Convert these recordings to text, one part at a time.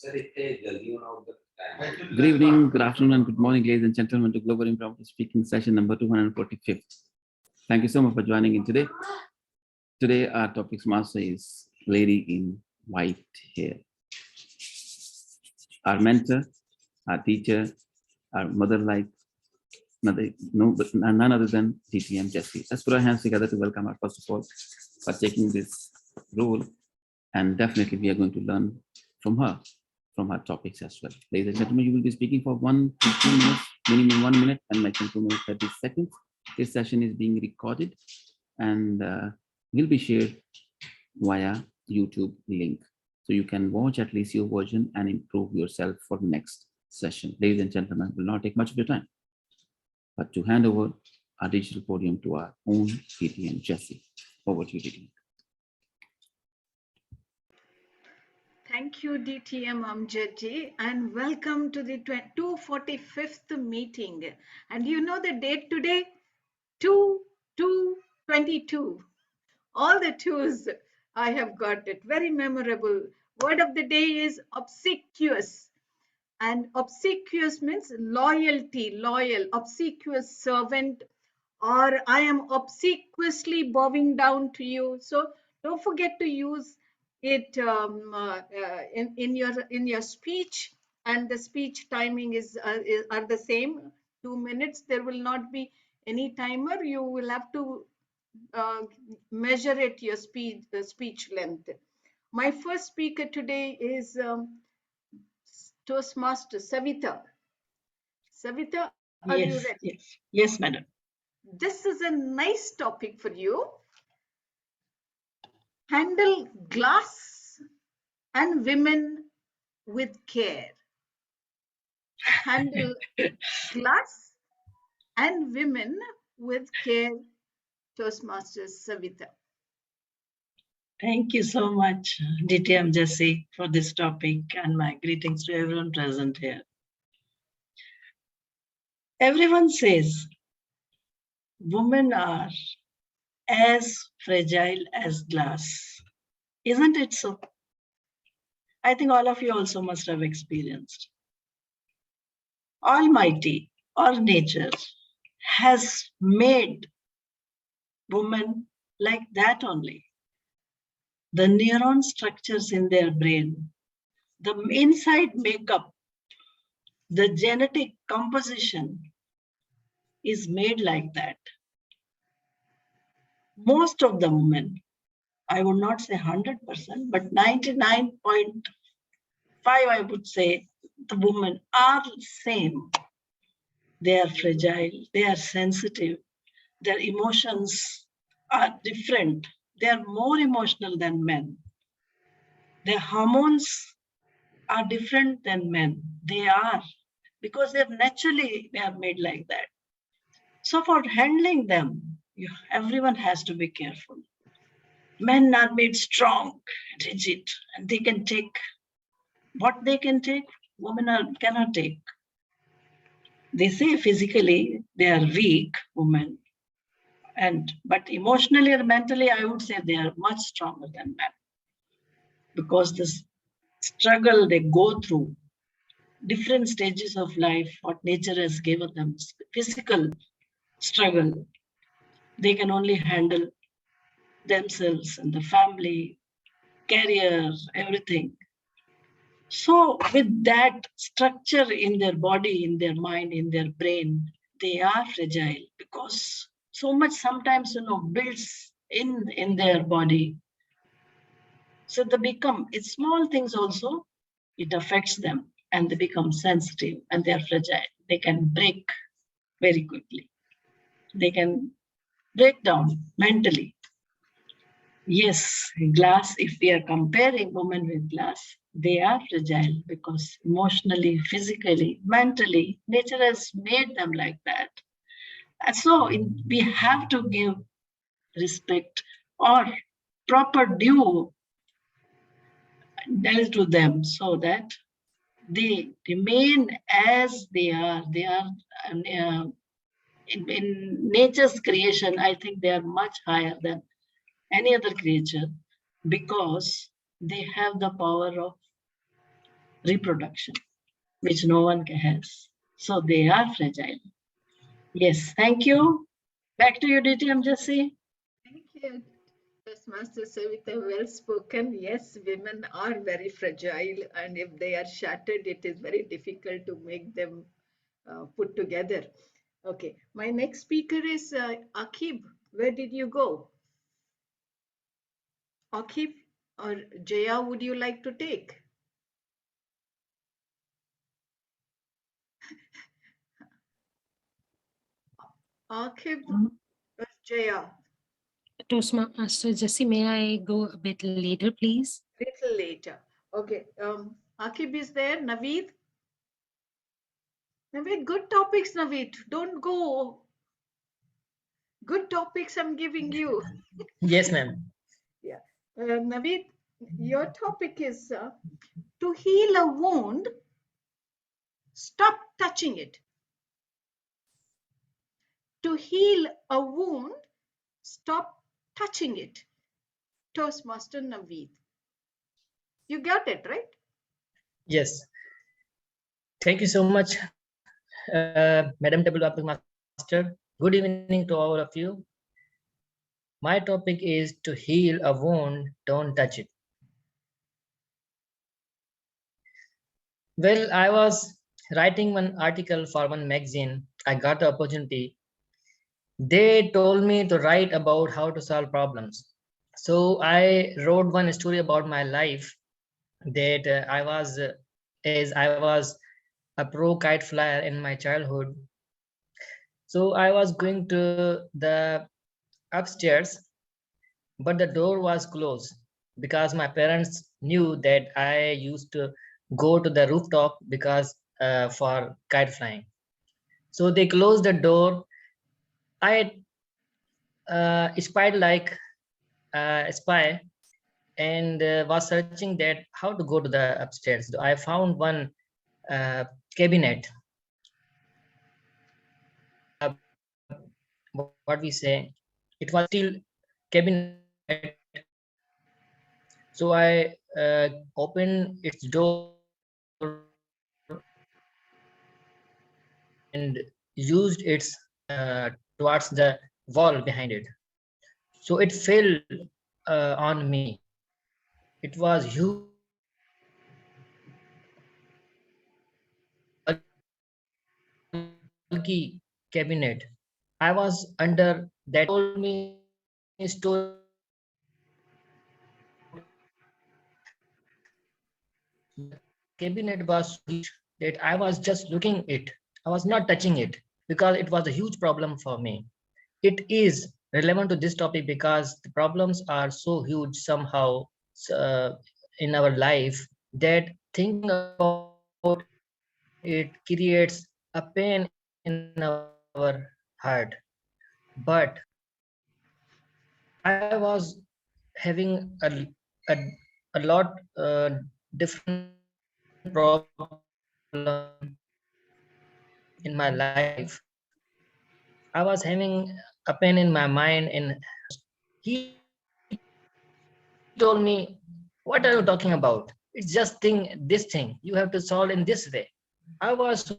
Good evening, good afternoon, and good morning, ladies and gentlemen, to Global Impromptu Speaking session number 245th. Thank you so much for joining in today. Today, our topics master is Lady in White Hair. Our mentor, our teacher, our mother-like, none other than DTM Jessie. Let's put our hands together to welcome her, first of all, for taking this role. And definitely, we are going to learn from her topics as well. Ladies and gentlemen, you will be speaking for 1 to 2 minutes, minimum 1 minute, and maximum 2 minutes 30 seconds. This session is being recorded and will be shared via YouTube link. So you can watch at least your version and improve yourself for the next session. Ladies and gentlemen, will not take much of your time, but to hand over our digital podium to our own DTM Jessie. Over to you, DTM. Thank you, DTM Amjad, and welcome to the 245th meeting. And you know the date today? 2/2/22. All the twos, I have got it. Very memorable. Word of the day is obsequious. And obsequious means loyalty, loyal, obsequious servant, or I am obsequiously bowing down to you. So don't forget to use it in your speech, and the speech timing are the same, 2 minutes. There will not be any timer. You will have to measure it, your speech length. My first speaker today is Toastmaster Savita. Savita, are you ready? Yes, madam. This is a nice topic for you. Handle glass and women with care. Handle glass and women with care, Toastmasters Savita. Thank you so much, DTM Jessie, for this topic, and my greetings to everyone present here. Everyone says women are as fragile as glass. Isn't it so? I think all of you also must have experienced. Almighty or nature has made women like that only. The neuron structures in their brain, the inside makeup, the genetic composition is made like that. Most of the women, I would not say 100%, but 99.5%, I would say, the women are the same. They are fragile, they are sensitive, their emotions are different. They are more emotional than men. Their hormones are different than men. They are, because they are made like that. So for handling them, everyone has to be careful. Men are made strong, rigid, and they can take what they can take, women cannot take. They say physically they are weak, women, but emotionally or mentally, I would say they are much stronger than men, because this struggle they go through, different stages of life, what nature has given them, physical struggle, they can only handle themselves and the family, career, everything. So with that structure in their body, in their mind, in their brain, they are fragile, because so much sometimes, builds in their body. So it's small things also, it affects them, and they become sensitive and they are fragile. They can break very quickly. They can break down mentally. Yes, glass, if we are comparing women with glass, they are fragile, because emotionally, physically, mentally, nature has made them like that. And so we have to give respect or proper due dealt to them, so that they remain as they are. They are in nature's creation, I think they are much higher than any other creature, because they have the power of reproduction, which no one has. So they are fragile. Yes, thank you. Back to you, DTM Jesse. Thank you. Yes, Master Savita, well spoken. Yes, women are very fragile, and if they are shattered, it is very difficult to make them put together. Okay, my next speaker is Akib. Where did you go? Akib or Jaya, would you like to take? Akib or Jaya? Toastmaster Jesse, may I go a bit later, please? Little later. Okay, Akib is there. Naveed? Naveed, good topics, Naveed. Don't go. Good topics I'm giving you. Yes, ma'am. Yeah. Naveed, your topic is to heal a wound, stop touching it. To heal a wound, stop touching it. Toastmaster Naveed. You got it, right? Yes. Thank you so much, Madam Table Topic Master. Good evening to all of you. My topic is to heal a wound, don't touch it. Well, I was writing one article for one magazine. I got the opportunity. They told me to write about how to solve problems. So I wrote one story about my life that I was a pro kite flyer in my childhood. So I was going to the upstairs, but the door was closed because my parents knew that I used to go to the rooftop because for kite flying. So they closed the door. I spied like a spy and was searching that how to go to the upstairs. I found one cabinet. What we say, it was steel cabinet. So I opened its door and used its towards the wall behind it. So it fell on me. It was bulky cabinet. I was under that. Told me story about the cabinet was so huge that I was just looking it. I was not touching it because it was a huge problem for me. It is relevant to this topic because the problems are so huge somehow in our life that thinking about it creates a pain in our heart. But I was having a lot different problem in my life. I was having a pain in my mind, and he told me, what are you talking about? It's just this thing you have to solve in this way. I was so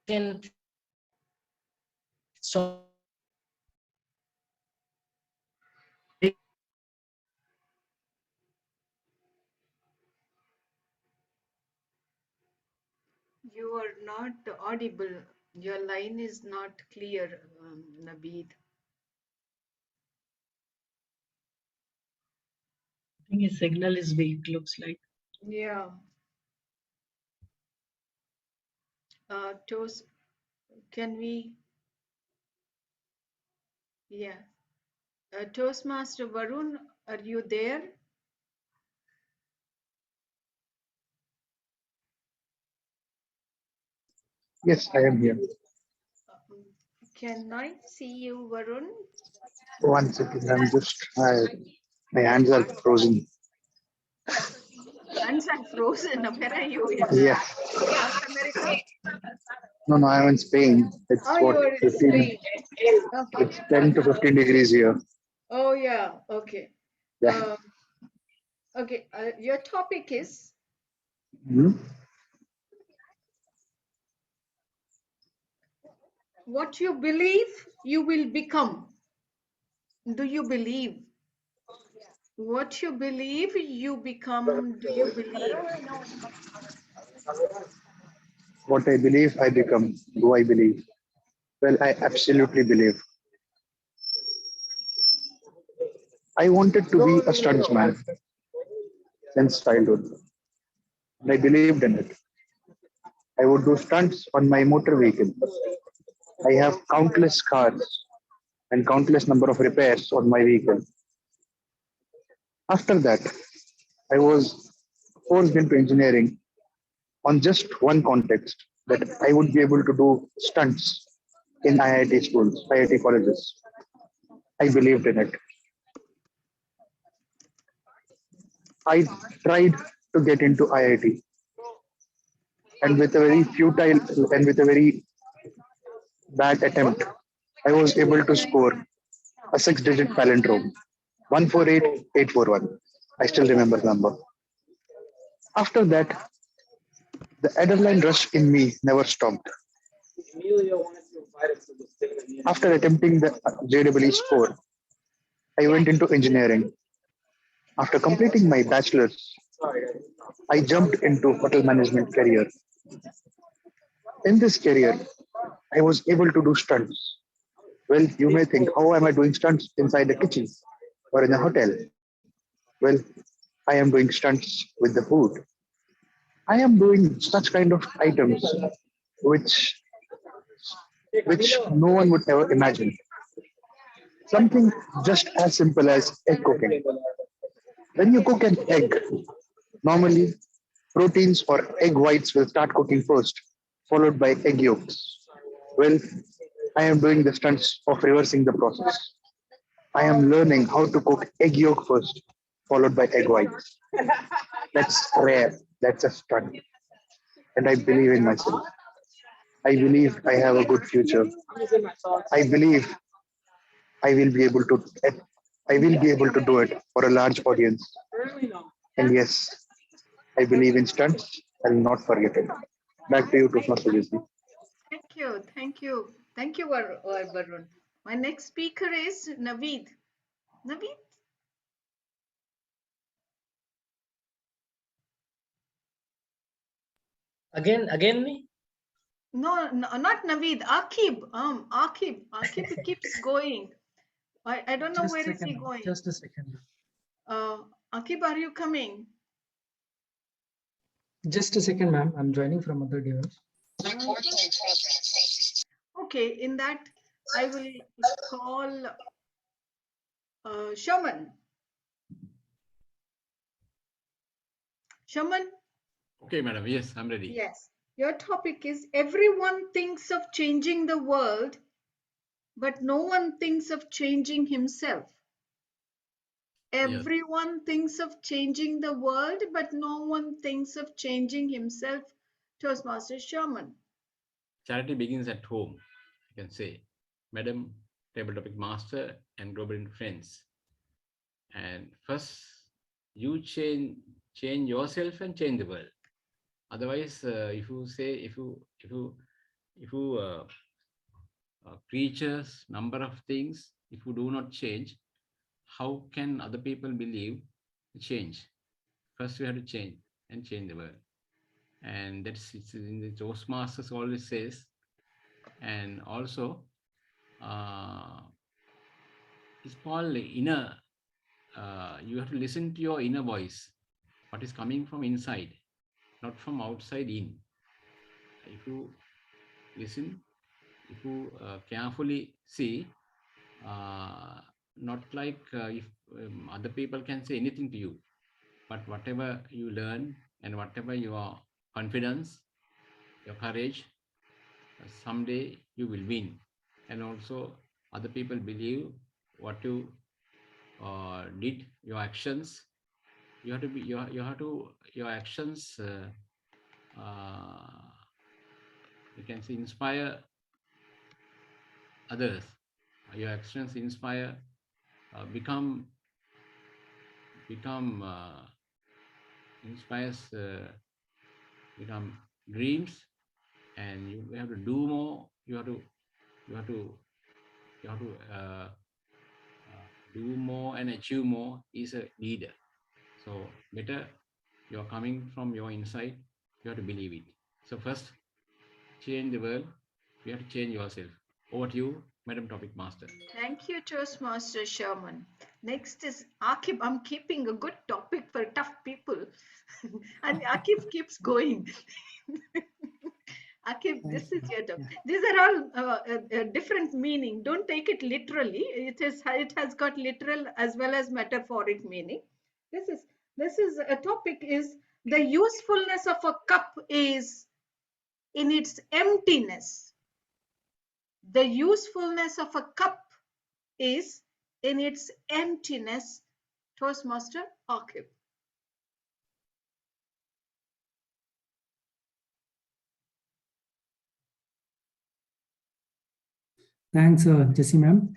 can solve You are not audible. Your line is not clear, Naveed. I think his signal is weak, looks like. Yeah. Toast, can we? Yeah. Toastmaster Varun, are you there? Yes, I am here. Can I see you, Varun? One second, my hands are frozen. Hands are frozen. Where are you? In Yeah, North America? no, I'm in Spain. It's Oh, what, you're in 15, Spain. Okay. It's 10 to 15 degrees here. Oh, yeah. Okay. Yeah. Okay. Your topic is Hmm? what you believe you will become. Do you believe? What you believe you become, do you believe? What I believe I become. Do I believe? Well, I absolutely believe. I wanted to be a stuntsman since childhood. And I believed in it. I would do stunts on my motor vehicle. I have countless cars and countless number of repairs on my vehicle. After that, I was forced into engineering on just one context that I would be able to do stunts in IIT schools, IIT colleges. I believed in it. I tried to get into IIT, and with a very futile and with a very bad attempt, I was able to score a six-digit palindrome 148841. I still remember the number. After that, the adrenaline rush in me never stopped. After attempting the JEE score, I went into engineering. After completing my bachelor's, I jumped into hotel management career. In this career, I was able to do stunts. Well, you may think, how am I doing stunts inside a kitchen or in a hotel? Well, I am doing stunts with the food. I am doing such kind of items which no one would ever imagine. Something just as simple as egg cooking. When you cook an egg, normally proteins or egg whites will start cooking first, followed by egg yolks. Well, I am doing the stunts of reversing the process. I am learning how to cook egg yolk first, followed by egg whites. That's rare. That's a stunt. And I believe in myself. I believe I have a good future. I believe I will be able to I will be able to do it for a large audience. And yes, I believe in stunts. I will not forget it. Back to you, Krishna Sujit. Thank you. Thank you. Thank you, Varun. My next speaker is Naveed. Naveed? Again me? No, no, not Naveed. Akib. Akib. Akib keeps going. I don't know where is he going. Just a second. Akib, are you coming? Just a second, ma'am. I'm joining from other device. Okay, in that, I will call Shaman. Shaman, Okay, madam. Yes, I'm ready. yes. Your topic is everyone thinks of changing the world, but no one thinks of changing himself. Everyone thinks of changing the world, but no one thinks of changing himself. Toastmaster Shaman. Charity begins at home, I can say. Madam, table topic master and global friends. And first, you change yourself and change the world. Otherwise, if you creatures, number of things, if you do not change, how can other people believe change? First, we have to change and change the world. And that's it's in the Toastmasters always says. And also, it's called inner. You have to listen to your inner voice, what is coming from inside, not from outside in. If you listen, if you carefully see, not like if other people can say anything to you, but whatever you learn and whatever your confidence, your courage, someday you will win. And also other people believe what you did, your actions. You have to be you have to your actions. You can say inspire others. your actions inspire, become inspires, become dreams, and you have to do more. You have to do more and achieve more is a leader. So better you're coming from your inside, you have to believe it. So first, change the world, you have to change yourself. Over to you, Madam Topic Master. Thank you, Toastmaster Sherman. Next is Akib. I'm keeping a good topic for tough people. And Akib keeps going. Akib, this Thanks, is ma'am. your topic. Yeah. These are all different meaning. Don't take it literally. It has got literal as well as metaphoric meaning. This is a topic is the usefulness of a cup is in its emptiness. The usefulness of a cup is in its emptiness. Toastmaster Akib. Thanks, Jessie ma'am,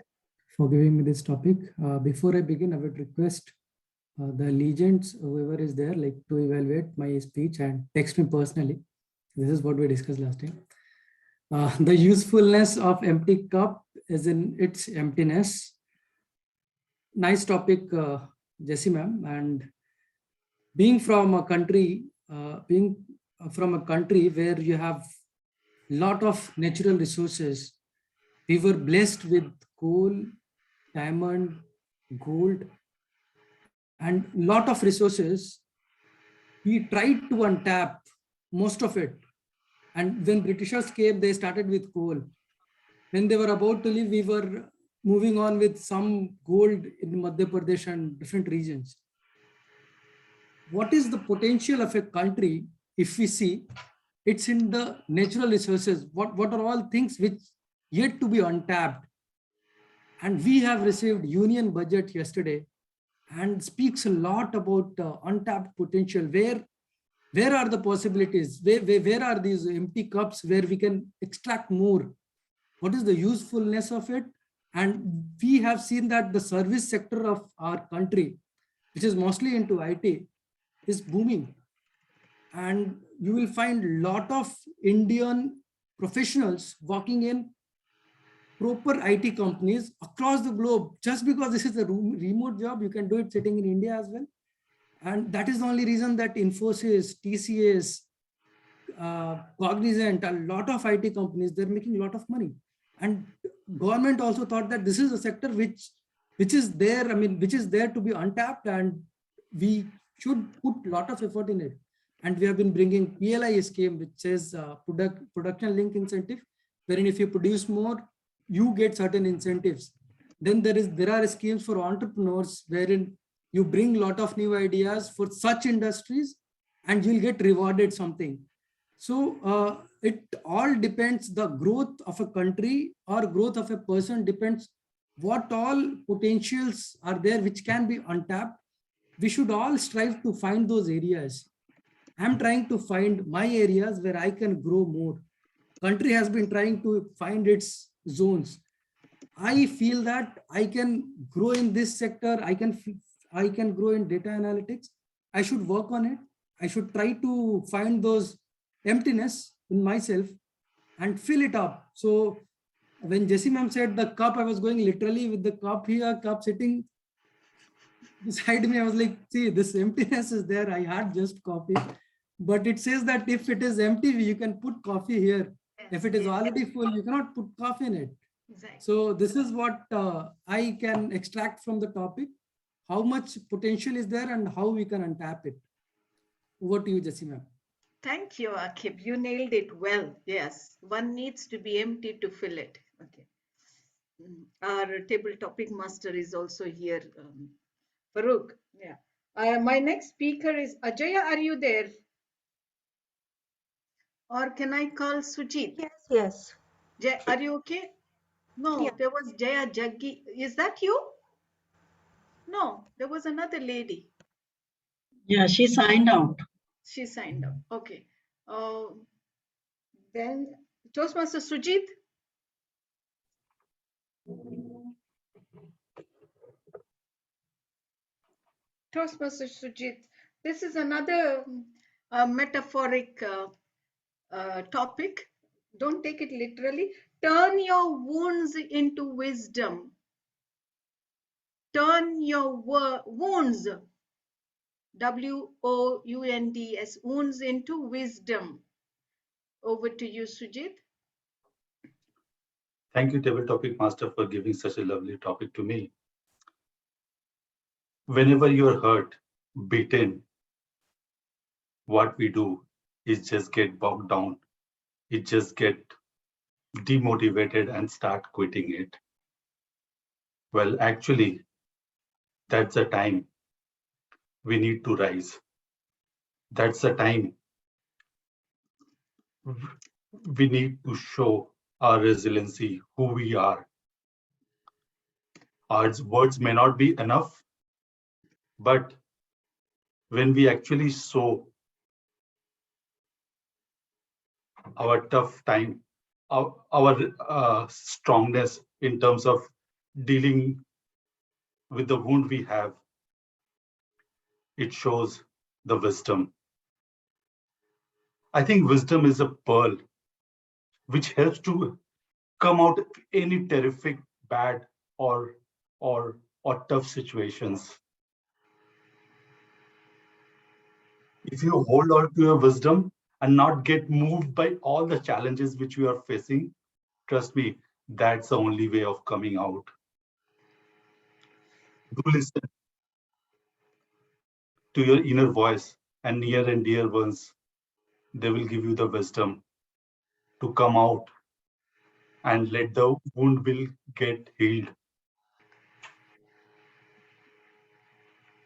for giving me this topic. Before I begin, I would request the legends, whoever is there, like to evaluate my speech and text me personally. This is what we discussed last time. The usefulness of empty cup is in its emptiness. Nice topic, Jessie ma'am. And being from a country, where you have lot of natural resources, we were blessed with coal, diamond, gold, and lot of resources. We tried to untap most of it. And when Britishers came, they started with coal. When they were about to leave, we were moving on with some gold in Madhya Pradesh and different regions. What is the potential of a country if we see it's in the natural resources? What are all things which yet to be untapped? And we have received union budget yesterday and speaks a lot about untapped potential. Where are the possibilities? Where are these empty cups where we can extract more? What is the usefulness of it? And we have seen that the service sector of our country, which is mostly into IT, is booming. And you will find a lot of Indian professionals working in proper IT companies across the globe. Just because this is a remote job, you can do it sitting in India as well. And that is the only reason that Infosys, TCS, Cognizant, a lot of IT companies, they're making a lot of money. And government also thought that this is a sector which is there, which is there to be untapped, and we should put a lot of effort in it. And we have been bringing PLI scheme, which says production link incentive, wherein if you produce more, you get certain incentives. Then there are schemes for entrepreneurs wherein you bring a lot of new ideas for such industries and you'll get rewarded something. So it all depends, the growth of a country or growth of a person depends what all potentials are there which can be untapped. We should all strive to find those areas. I'm trying to find my areas where I can grow more. Country has been trying to find its zones. I feel that I can grow in this sector. I can grow in data analytics. I should work on it. I should try to find those emptiness in myself and fill it up. So when Jessie ma'am said the cup, I was going literally with the cup here, cup sitting beside me. I was like, see, this emptiness is there. I had just coffee, but it says that if it is empty, you can put coffee here. If it is already full, you cannot put coffee in it. Exactly. So this is what I can extract from the topic, how much potential is there and how we can untap it. Over to you, Jessie ma'am. Thank you, Akib. You nailed it well. Yes, one needs to be empty to fill it. Okay. Our table topic master is also here, Farooq. Yeah. My next speaker is Ajaya. Are you there? Or can I call Sujit? Yes, yes. Jay, are you okay? No, Yeah. there was Jaya Jaggi. Is that you? No, there was another lady. Yeah, she signed out. She signed up. Okay. Then Toastmaster Sujit. Toastmaster Sujit, this is another metaphoric topic. Don't take it literally. Turn your wounds into wisdom. Turn your wounds, WOUNDS, wounds into wisdom. Over to you, Sujit. Thank you, Table Topic Master, for giving such a lovely topic to me. Whenever you're hurt, beaten, what we do is just get bogged down. It just get demotivated and start quitting it. Well, actually, that's the time we need to rise. That's the time we need to show our resiliency, who we are. Our words may not be enough, but when we actually show our tough time, our strongness in terms of dealing with the wound we have, it shows the wisdom. I think wisdom is a pearl which helps to come out of any terrific, bad, or tough situations. If you hold on to your wisdom and not get moved by all the challenges which you are facing, trust me, that's the only way of coming out. Do listen to your inner voice and near and dear ones. They will give you the wisdom to come out and let the wound will get healed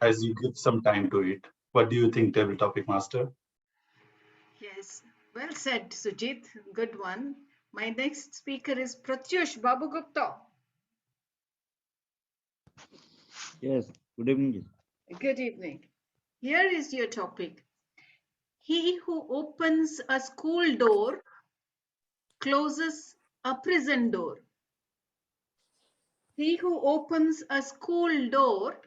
as you give some time to it. What do you think, Table Topic Master? Yes, well said, Sujit. Good one. My next speaker is Pratyush Babu Gupta. Yes, good evening. Good evening. Here is your topic. He who opens a school door closes a prison door. He who opens a school door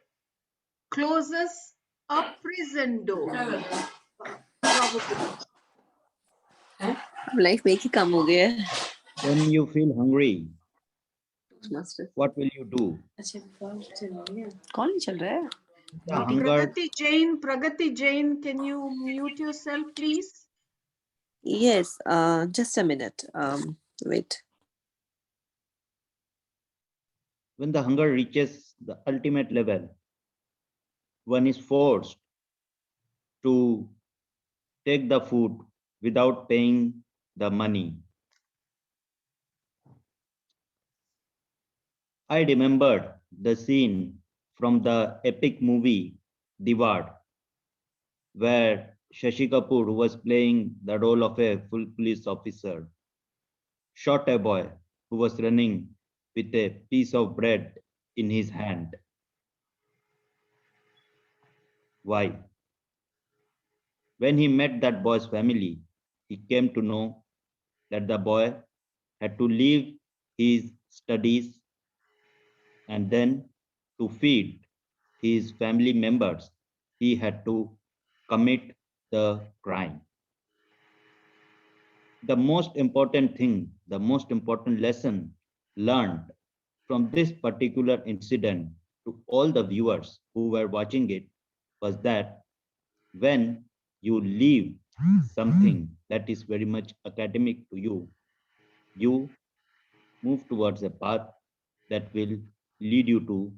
closes a prison door. Babu Gupta. Life में ही कम हो गया है When you feel hungry, master what will you do? अच्छा call नहीं चल रहा है The hunger, Pragati Jain, can you mute yourself, please? yes just a minute wait when the hunger reaches the ultimate level, one is forced to take the food without paying the money. I remembered the scene from the epic movie Diwar, where Shashi Kapoor, who was playing the role of a full police officer, shot a boy who was running with a piece of bread in his hand. Why? When he met that boy's family, he came to know that the boy had to leave his studies and then to feed his family members, he had to commit the crime. The most important thing, the most important lesson learned from this particular incident to all the viewers who were watching it was that when you leave something that is very much academic to you, you move towards a path that will lead you to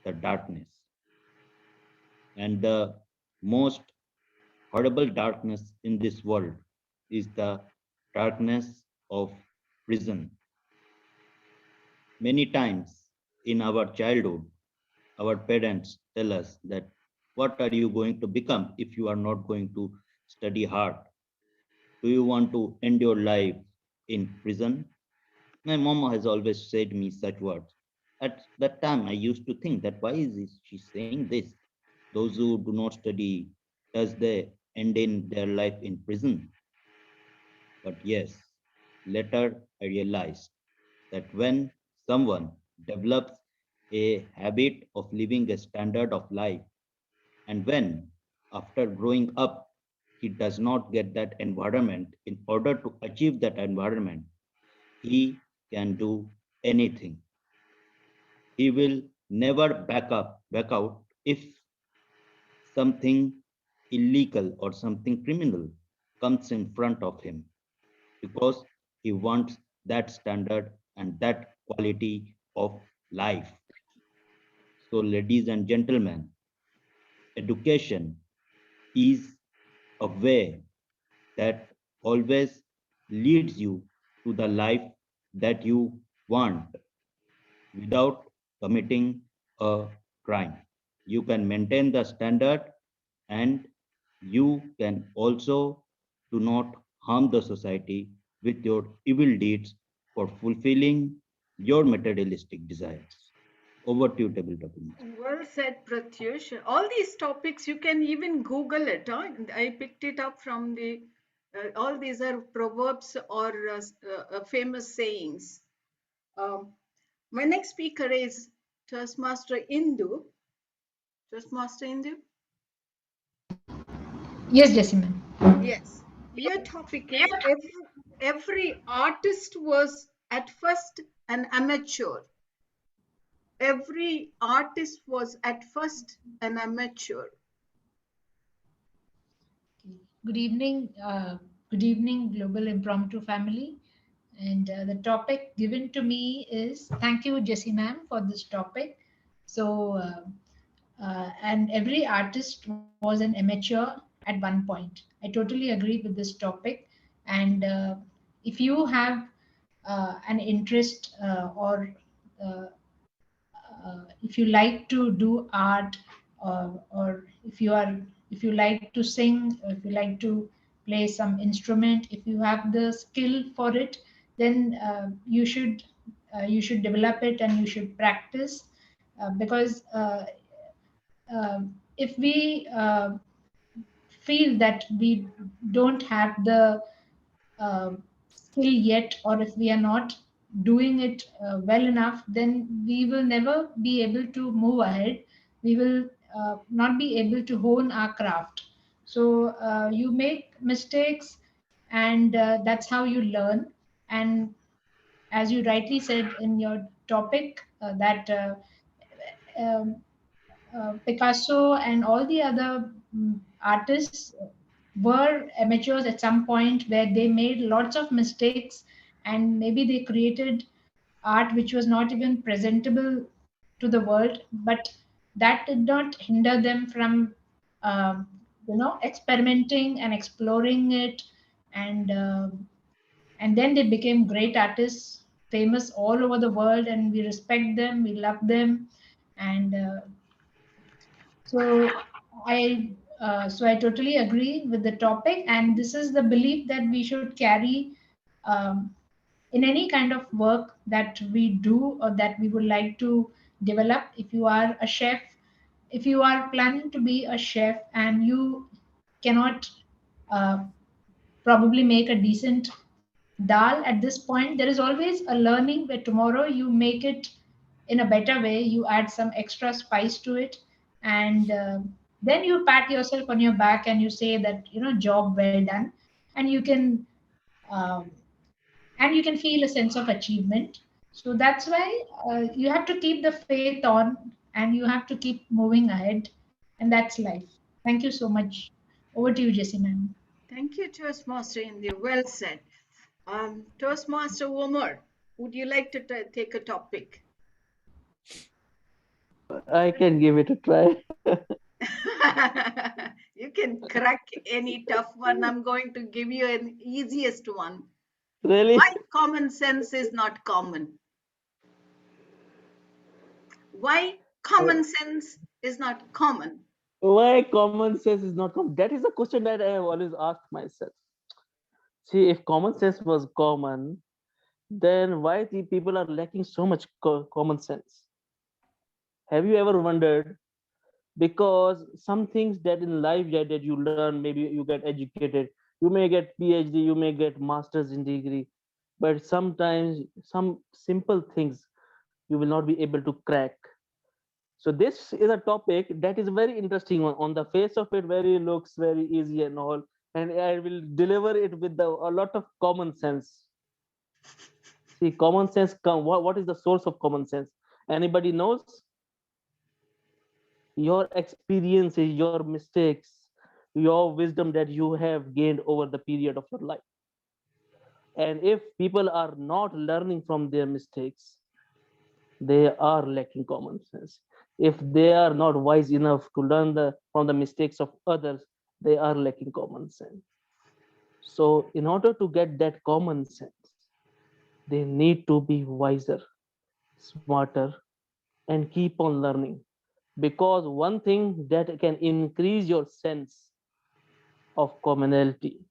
the darkness. And the most horrible darkness in this world is the darkness of prison. Many times in our childhood, our parents tell us that what are you going to become if you are not going to study hard? Do you want to end your life in prison? My mom has always said me such words. At that time, I used to think that why is she saying this? Those who do not study, does they end in their life in prison? But yes, later I realized that when someone develops a habit of living a standard of life And when, after growing up, he does not get that environment, in order to achieve that environment, he can do anything. He will never back out if something illegal or something criminal comes in front of him, because he wants that standard and that quality of life. So, ladies and gentlemen, education is a way that always leads you to the life that you want without committing a crime. You can maintain the standard, and you can also do not harm the society with your evil deeds for fulfilling your materialistic desires. Over to you, table topping. Well said, Pratyush. All these topics, you can even Google it. Huh? I picked it up from the, all these are proverbs or famous sayings. My next speaker is Toastmaster Indu. Toastmaster Indu? Yes, Jessica. Yes. Your topic is every artist was at first an amateur. Every artist was at first an amateur. Good evening. Good evening, Global Impromptu family. And the topic given to me is thank you, Jessie ma'am, for this topic. So, and every artist was an amateur at one point. I totally agree with this topic. And if you have an interest uh, if you like to do art, or if you like to sing, or if you like to play some instrument, if you have the skill for it, then you should develop it and you should practice, because if we feel that we don't have the uh, skill yet, or if we are not doing it well enough, then we will never be able to move ahead. We will not be able to hone our craft. So you make mistakes, and that's how you learn. And as you rightly said in your topic, that um, Picasso and all the other artists were amateurs at some point, where they made lots of mistakes, and maybe they created art which was not even presentable to the world, but that did not hinder them from experimenting and exploring it, and and then they became great artists, famous all over the world, and we respect them, we love them. And so I totally agree with the topic, and this is the belief that we should carry um, in any kind of work that we do or that we would like to develop. If you are a chef, if you are planning to be a chef and you cannot uh, probably make a decent dal at this point, there is always a learning where tomorrow you make it in a better way, you add some extra spice to it, and then you pat yourself on your back and you say that, job well done. And um, you can feel a sense of achievement. So that's why you have to keep the faith on, and you have to keep moving ahead, and that's life. Thank you so much. Over to you, Jessie ma'am. Thank you, Toastmaster India. Well said. Toastmaster Omar, would you like to take a topic? I can give it a try. You can crack any tough one. I'm going to give you an easiest one. Really? Why common sense is not common? Why common sense is not common? Why common sense is not common? That is a question that I have always asked myself. See, if common sense was common, then why the people are lacking so much common sense? Have you ever wondered? Because some things that in life that you learn, maybe you get educated, you may get PhD, you may get master's in degree, but sometimes some simple things you will not be able to crack. So this is a topic that is very interesting one. On the face of it, very looks very easy and all, and I will deliver it with a lot of common sense. See, common sense. What is the source of common sense? Anybody knows? Your experiences, your mistakes, your wisdom that you have gained over the period of your life. And if people are not learning from their mistakes, they are lacking common sense. If they are not wise enough to learn from the mistakes of others, they are lacking common sense. So in order to get that common sense, they need to be wiser, smarter, and keep on learning. Because one thing that can increase your sense of commonality,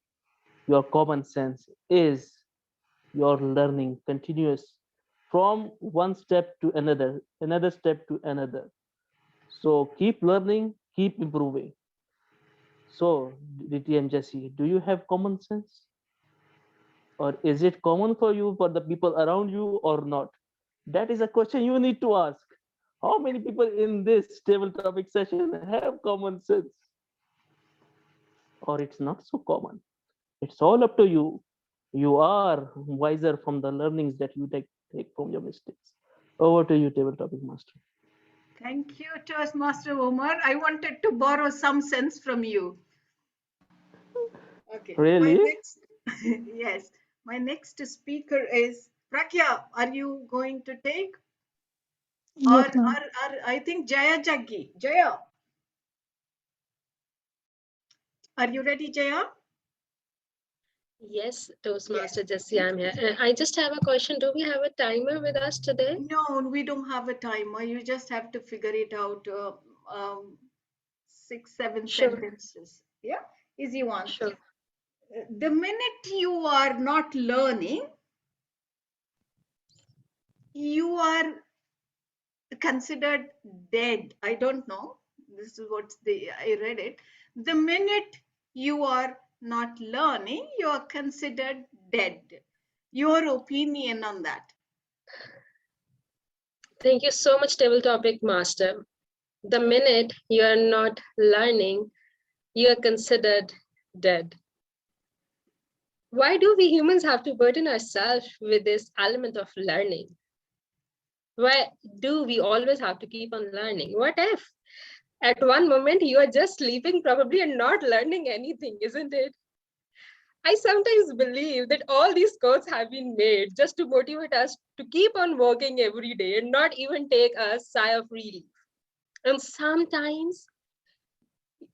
your common sense, is your learning continuous from one step to another step to another. So keep learning, keep improving. So, DT and Jesse, do you have common sense? Or is it common for you, for the people around you, or not? That is a question you need to ask. How many people in this table topic session have common sense? Or it's not so common? It's all up to you. You are wiser from the learnings that you take from your mistakes. Over to you, table topic master. Thank you, Toastmaster Omar. I wanted to borrow some sense from you. Okay. Really? My next, yes, my next speaker is Prakya. Are you going to take? Yes, ma'am. Or I think Jaya Jaggi. Jaya, are you ready, Jaya? Yes, Toastmaster Jesse, I'm here. I just have a question. Do we have a timer with us today? No, we don't have a timer. You just have to figure it out. 6, 7 Sure, sentences. Yeah, easy ones. sure. The minute you are not learning, you are considered dead. I don't know. This is what I read it. The minute you are not learning, you are considered dead. Your opinion on that? Thank you so much, Table Topic Master. The minute you are not learning, you are considered dead. Why do we humans have to burden ourselves with this element of learning? Why do we always have to keep on learning? What if at one moment you are just sleeping probably and not learning anything, isn't it? I sometimes believe that all these quotes have been made just to motivate us to keep on working every day and not even take a sigh of relief. And sometimes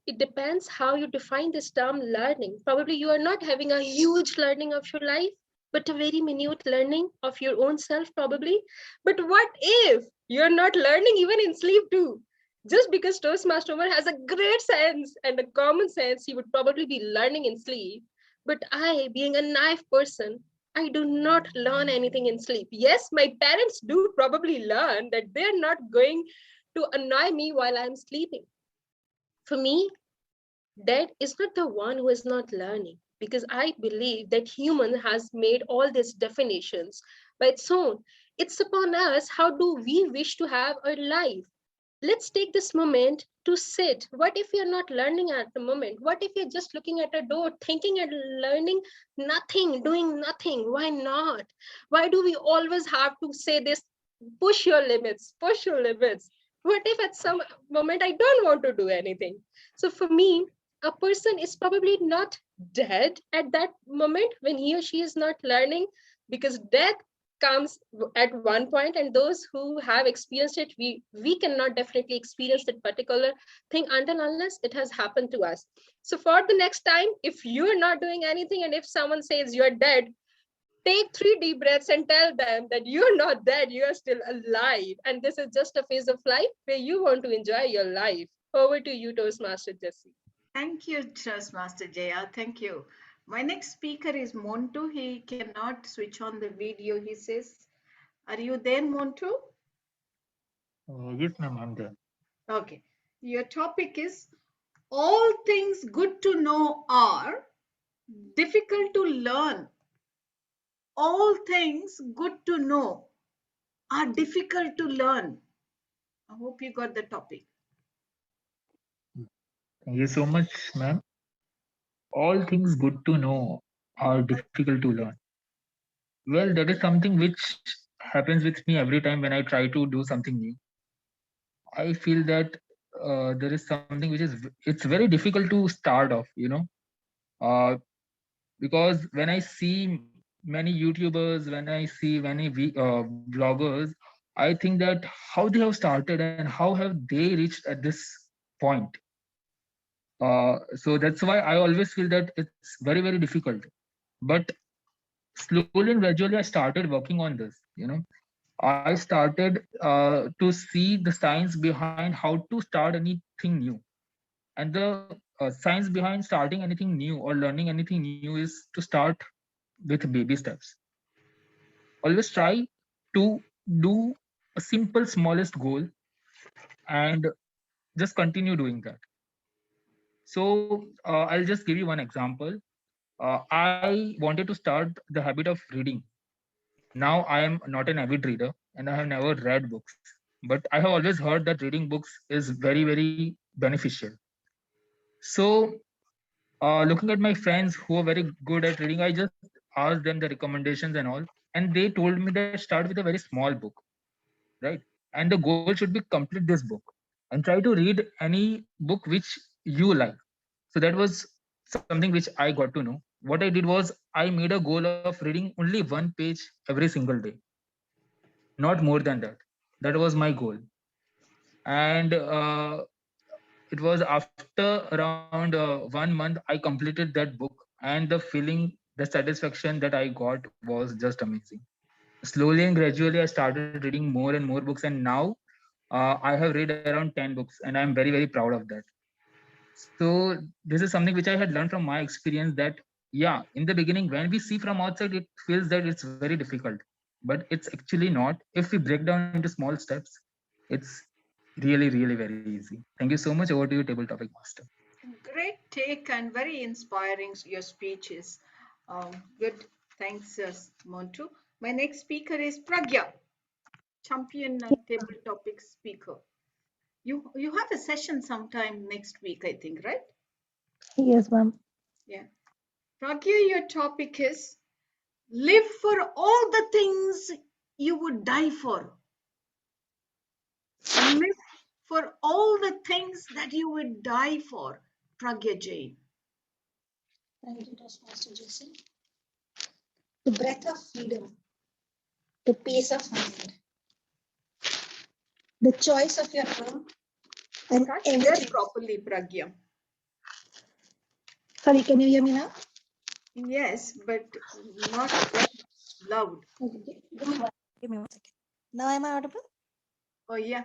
it depends how you define this term learning. Probably you are not having a huge learning of your life, but a very minute learning of your own self, probably. But what if you're not learning even in sleep too? Just because Toastmaster Omar has a great sense and a common sense, he would probably be learning in sleep. But I, being a naive person, I do not learn anything in sleep. Yes, my parents do probably learn that they're not going to annoy me while I'm sleeping. For me, that is not the one who is not learning, because I believe that human has made all these definitions by its own. It's upon us, how do we wish to have our life? Let's take this moment to sit. What if you're not learning at the moment? What if you're just looking at a door, thinking and learning nothing, doing nothing? Why not? Why do we always have to say this? Push your limits, push your limits. What if at some moment I don't want to do anything? So for me, a person is probably not dead at that moment when he or she is not learning, because death comes at one point, and those who have experienced it, we cannot definitely experience that particular thing until unless it has happened to us. So for the next time, if you're not doing anything and if someone says you're dead, take 3 deep breaths and tell them that you're not dead, you're still alive, and this is just a phase of life where you want to enjoy your life. Over to you, Toastmaster Jesse. Thank you, Toastmaster Jaya. Thank you. My next speaker is Montu. He cannot switch on the video, he says. Are you there, Montu? Yes, ma'am, I'm there. Okay. Your topic is all things good to know are difficult to learn. All things good to know are difficult to learn. I hope you got the topic. Thank you so much, ma'am. All things good to know are difficult to learn. Well, that is something which happens with me every time when I try to do something new. I feel that there is something which is it's very difficult to start off, uh, because when I see many YouTubers, when I see many bloggers, I think that how they have started and how have they reached at this point. So that's why I always feel that it's very, very difficult. But slowly and gradually, I started working on this. I started to see the science behind how to start anything new. And the science behind starting anything new or learning anything new is to start with baby steps. Always try to do a simple, smallest goal and just continue doing that. So I'll just give you one example. I wanted to start the habit of reading. Now I am not an avid reader and I have never read books, but I have always heard that reading books is very, very beneficial. So looking at my friends who are very good at reading, I just asked them the recommendations and all, and they told me that start with a very small book, right? And the goal should be complete this book and try to read any book which you like. So that was something which I got to know. What I did was I made a goal of reading only one page every single day, not more than that. That was my goal. And it was after around 1 month I completed that book, and the feeling, the satisfaction that I got was just amazing. Slowly and gradually I started reading more and more books, and now I have read around 10 books, and I'm very, very proud of that. So this is something which I had learned from my experience, that yeah, in the beginning when we see from outside it feels that it's very difficult, but it's actually not. If we break down into small steps, it's really, really very easy. Thank you so much. Over to you, table topic master. Great take and very inspiring your speeches. Good. Thanks, Montu. My next speaker is Pragya, champion table topic speaker. You have a session sometime next week, I think, right? Yes, ma'am. Yeah. Pragya, your topic is live for all the things you would die for. Live for all the things that you would die for. Pragya Jain. Thank you, Master Jason. The breath of freedom, the peace of mind, the choice of your own, and Can't hear everything. properly, Pragya. Sorry, can you hear me now? Yes, but not that loud. Okay, give me 1 second. Now am I audible? Oh, yeah.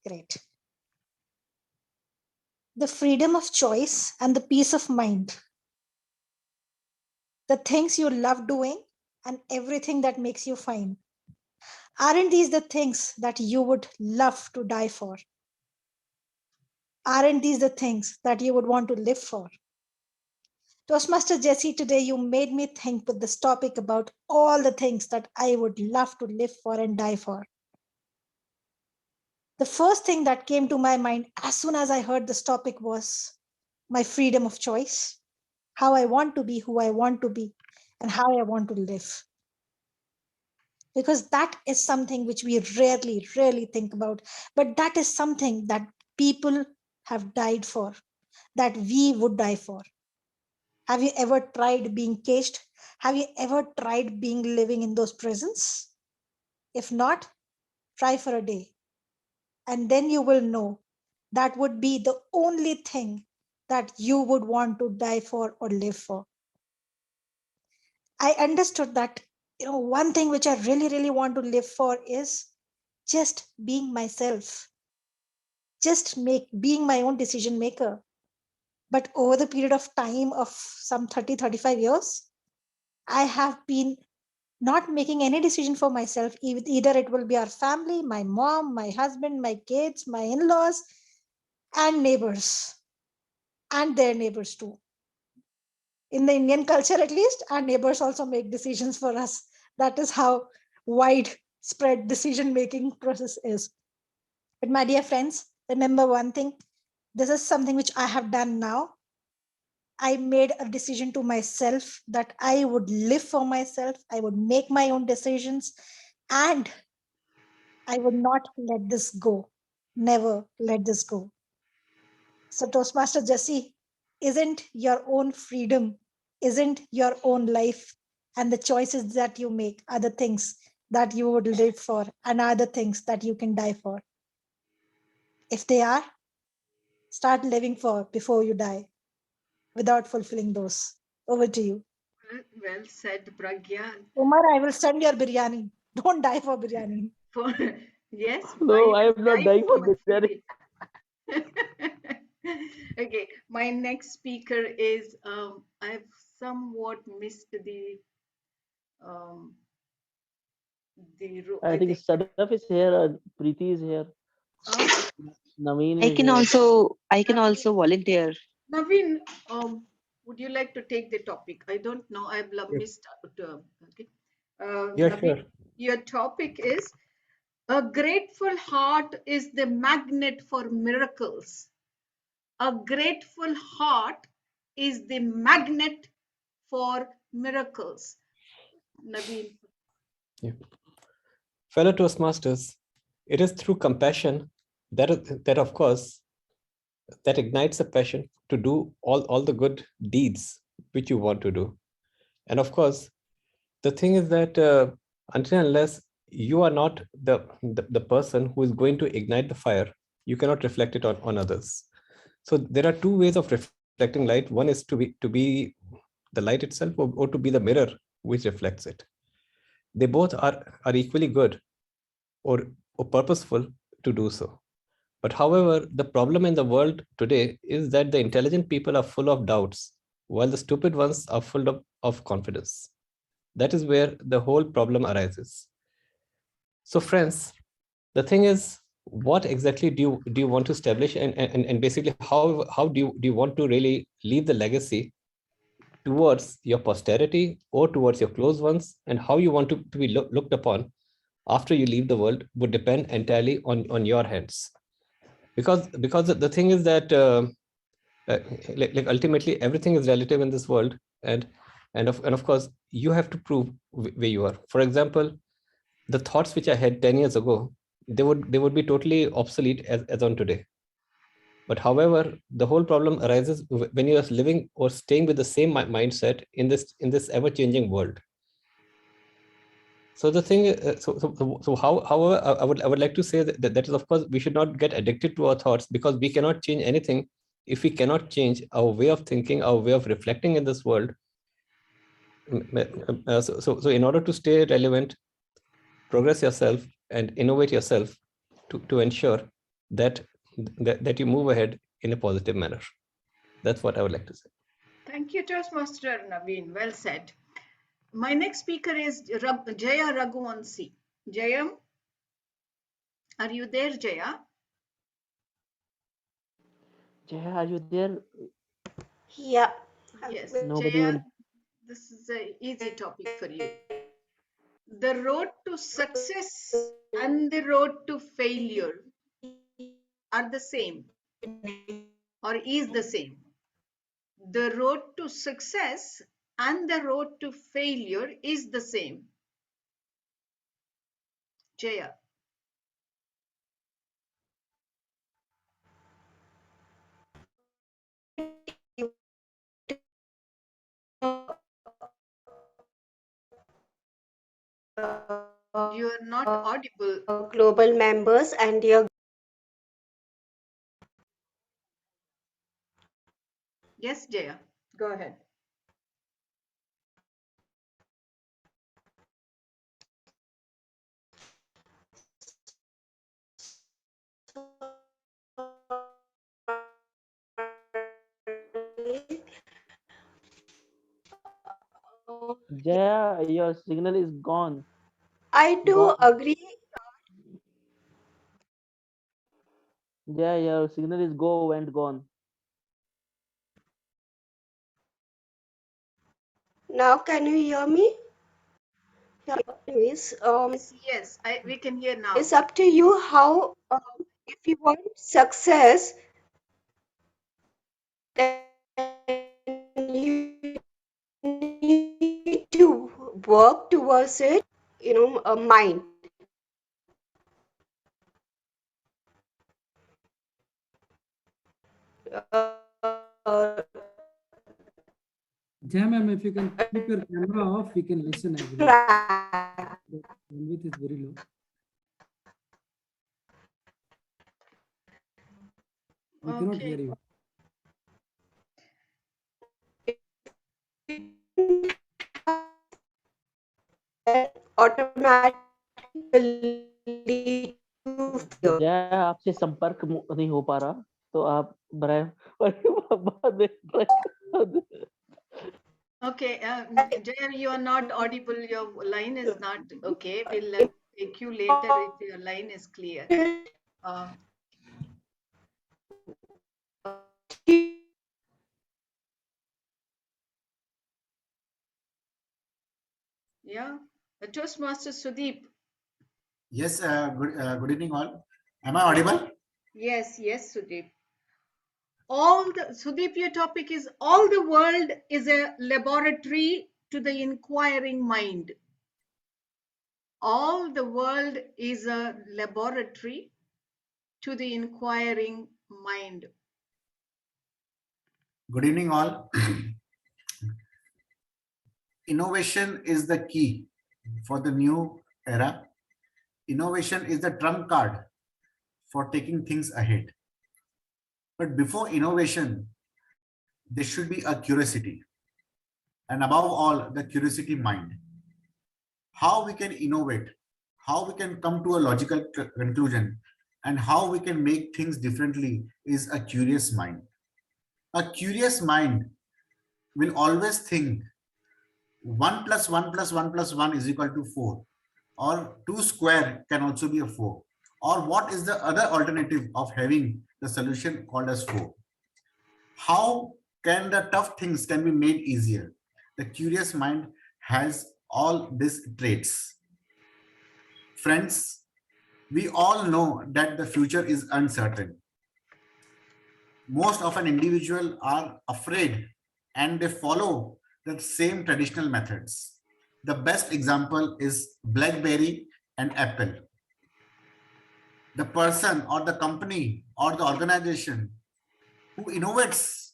Great. The freedom of choice and the peace of mind. The things you love doing and everything that makes you fine. Aren't these the things that you would love to die for? Aren't these the things that you would want to live for? Toastmaster Jesse, today you made me think with this topic about all the things that I would love to live for and die for. The first thing that came to my mind as soon as I heard this topic was my freedom of choice, how I want to be, who I want to be, and how I want to live. Because that is something which we rarely think about, but that is something that people have died for, that we would die for. Have you ever tried being caged? Have you ever tried being living in those prisons? If not, try for a day. And then you will know that would be the only thing that you would want to die for or live for. I understood that, one thing which I really want to live for is just being myself, just being my own decision maker. But over the period of time of some 30-35 years, I have been not making any decision for myself. Either it will be our family, my mom, my husband, my kids, my in-laws, and neighbors, and their neighbors too. In the Indian culture, at least, our neighbors also make decisions for us. That is how widespread decision-making process is. But my dear friends, remember one thing. This is something which I have done now. I made a decision to myself that I would live for myself. I would make my own decisions and I would not let this go. Never let this go. So Toastmaster Jesse, isn't your own freedom, isn't your own life, and the choices that you make are the things that you would live for and are the things that you can die for. If they are, start living for before you die without fulfilling those. Over to you. Well said, Pragya. Umar, I will send your biryani. Don't die for biryani. For, yes, No, I will am not die dying for for my biryani. Okay, my next speaker is I've somewhat missed um I I think think Sadaf is here, Preeti is here, Naveen I is can here. also volunteer. Naveen, would you like to take the topic? I don't know. I've missed out. Okay, Yeah, Naveen, sure. your topic is a grateful heart is the magnet for miracles. A grateful heart is the magnet for miracles. Naveen. Yeah. Fellow Toastmasters, it is through compassion that of course, that ignites a passion to do all the good deeds which you want to do. And of course, the thing is that until and unless you are not the person who is going to ignite the fire, you cannot reflect it on others. So there are two ways of reflecting light. One is to be the light itself, or to be the mirror which reflects it. They both are equally good or purposeful to do so. But however, the problem in the world today is that the intelligent people are full of doubts, while the stupid ones are full of confidence. That is where the whole problem arises. So, friends, the thing is, what exactly do you want to establish, and basically how do you want to really leave the legacy towards your posterity or towards your close ones, and how you want to be looked upon after you leave the world would depend entirely on your hands. Because the thing is that like ultimately everything is relative in this world, and of course you have to prove where you are. For example, the thoughts which I had 10 years ago, they would be totally obsolete as on today. But however, the whole problem arises when you are living or staying with the same mindset in this ever-changing world. So the thing, however, I would like to say that is, of course, we should not get addicted to our thoughts, because we cannot change anything if we cannot change our way of thinking, our way of reflecting in this world. So in order to stay relevant, progress yourself and innovate yourself to ensure that you move ahead in a positive manner. That's what I would like to say. Thank you, Toastmaster Naveen. Well said. My next speaker is Jaya Raghuvanshi. Jayam, are you there, Jaya? Jaya, are you there? Yeah. Yes, Nobody Jaya, will. this is an easy topic for you. The road to success and the road to failure are the same or is the same. The road to success and the road to failure is the same. Jaya. You are not audible. Global members and your Yes, Jaya, go ahead. Jaya, your signal is gone. I do Gone. agree. Jaya, your signal is went gone. Now can you hear me? Yeah, anyways, Yes, we can hear now. it's up to you how. If you want success, then you need to work towards it, a mind. Uh, Yeah, ma'am, if you can keep your camera off, we can listen as well. track. The bandwidth is very low. We cannot hear you. Automatically lead to fear. जय आपसे संपर्क नहीं हो पा रहा तो आप बराए बाद में try कर- Okay, Jaya, you are not audible. Your line is not okay. We'll take you later if your line is clear. Yeah, the Toastmaster Sudeep. Yes, good evening all. Am I audible? Yes, Sudeep. Sudeep, your topic is all the world is a laboratory to the inquiring mind. All the world is a laboratory to the inquiring mind. Good evening all. Innovation is the key for the new era. Innovation is the trump card for taking things ahead. But before innovation, there should be a curiosity. And above all, the curiosity mind. How we can innovate, how we can come to a logical conclusion, and how we can make things differently is a curious mind. A curious mind will always think 1 plus 1 plus 1 plus 1 is equal to 4, or 2 square can also be a 4, or what is the other alternative of having the solution called as 4. How can the tough things can be made easier? The curious mind has all these traits. Friends, we all know that the future is uncertain. Most of an individual are afraid and they follow the same traditional methods. The best example is BlackBerry and Apple. The person or the company or the organization who innovates,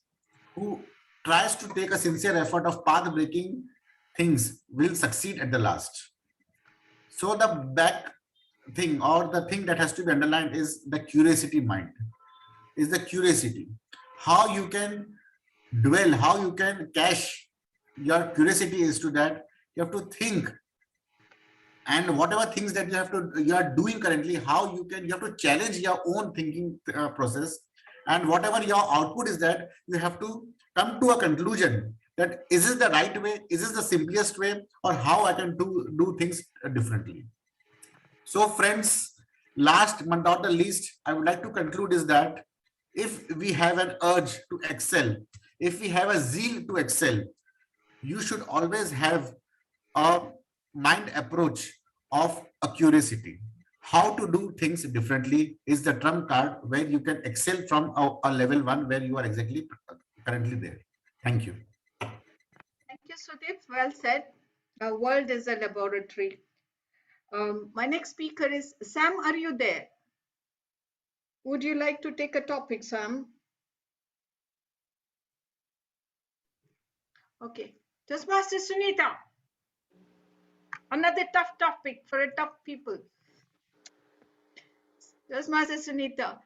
who tries to take a sincere effort of path breaking things will succeed at the last. So the back thing or the thing that has to be underlined is the curiosity mind, is the curiosity. How you can dwell, how you can cache your curiosity is to that you have to think, and whatever things that you are doing currently, how you have to challenge your own thinking process, and whatever your output is that you have to come to a conclusion that is this the right way, is this the simplest way, or how I can do things differently. So friends, last but not the least, I would like to conclude is that if we have an urge to excel, if we have a zeal to excel, you should always have a mind approach of a curiosity. How to do things differently is the trump card where you can excel from a level 1 where you are exactly currently there. Thank you. Thank you, Sudeep. Well said. Our world is a laboratory. My next speaker is Sam. Are you there? Would you like to take a topic, Sam? Okay. Just Master Sunita. Another tough topic for a tough people. Just Master Sunita.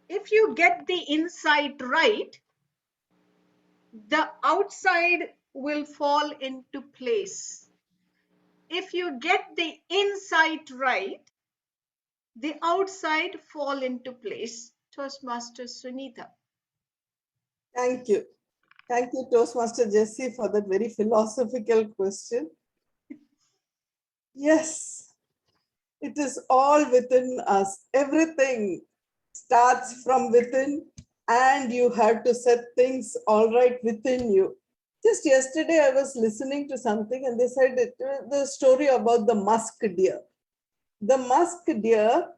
If you get the inside right, the outside will fall into place. If you get the inside right, the outside fall into place. Toastmaster Sunita. Thank you. Thank you, Toastmaster Jesse, for that very philosophical question. Yes, it is all within us. Everything starts from within, and you have to set things all right within you. Just yesterday, I was listening to something, and they said the story about the musk deer. The musk deer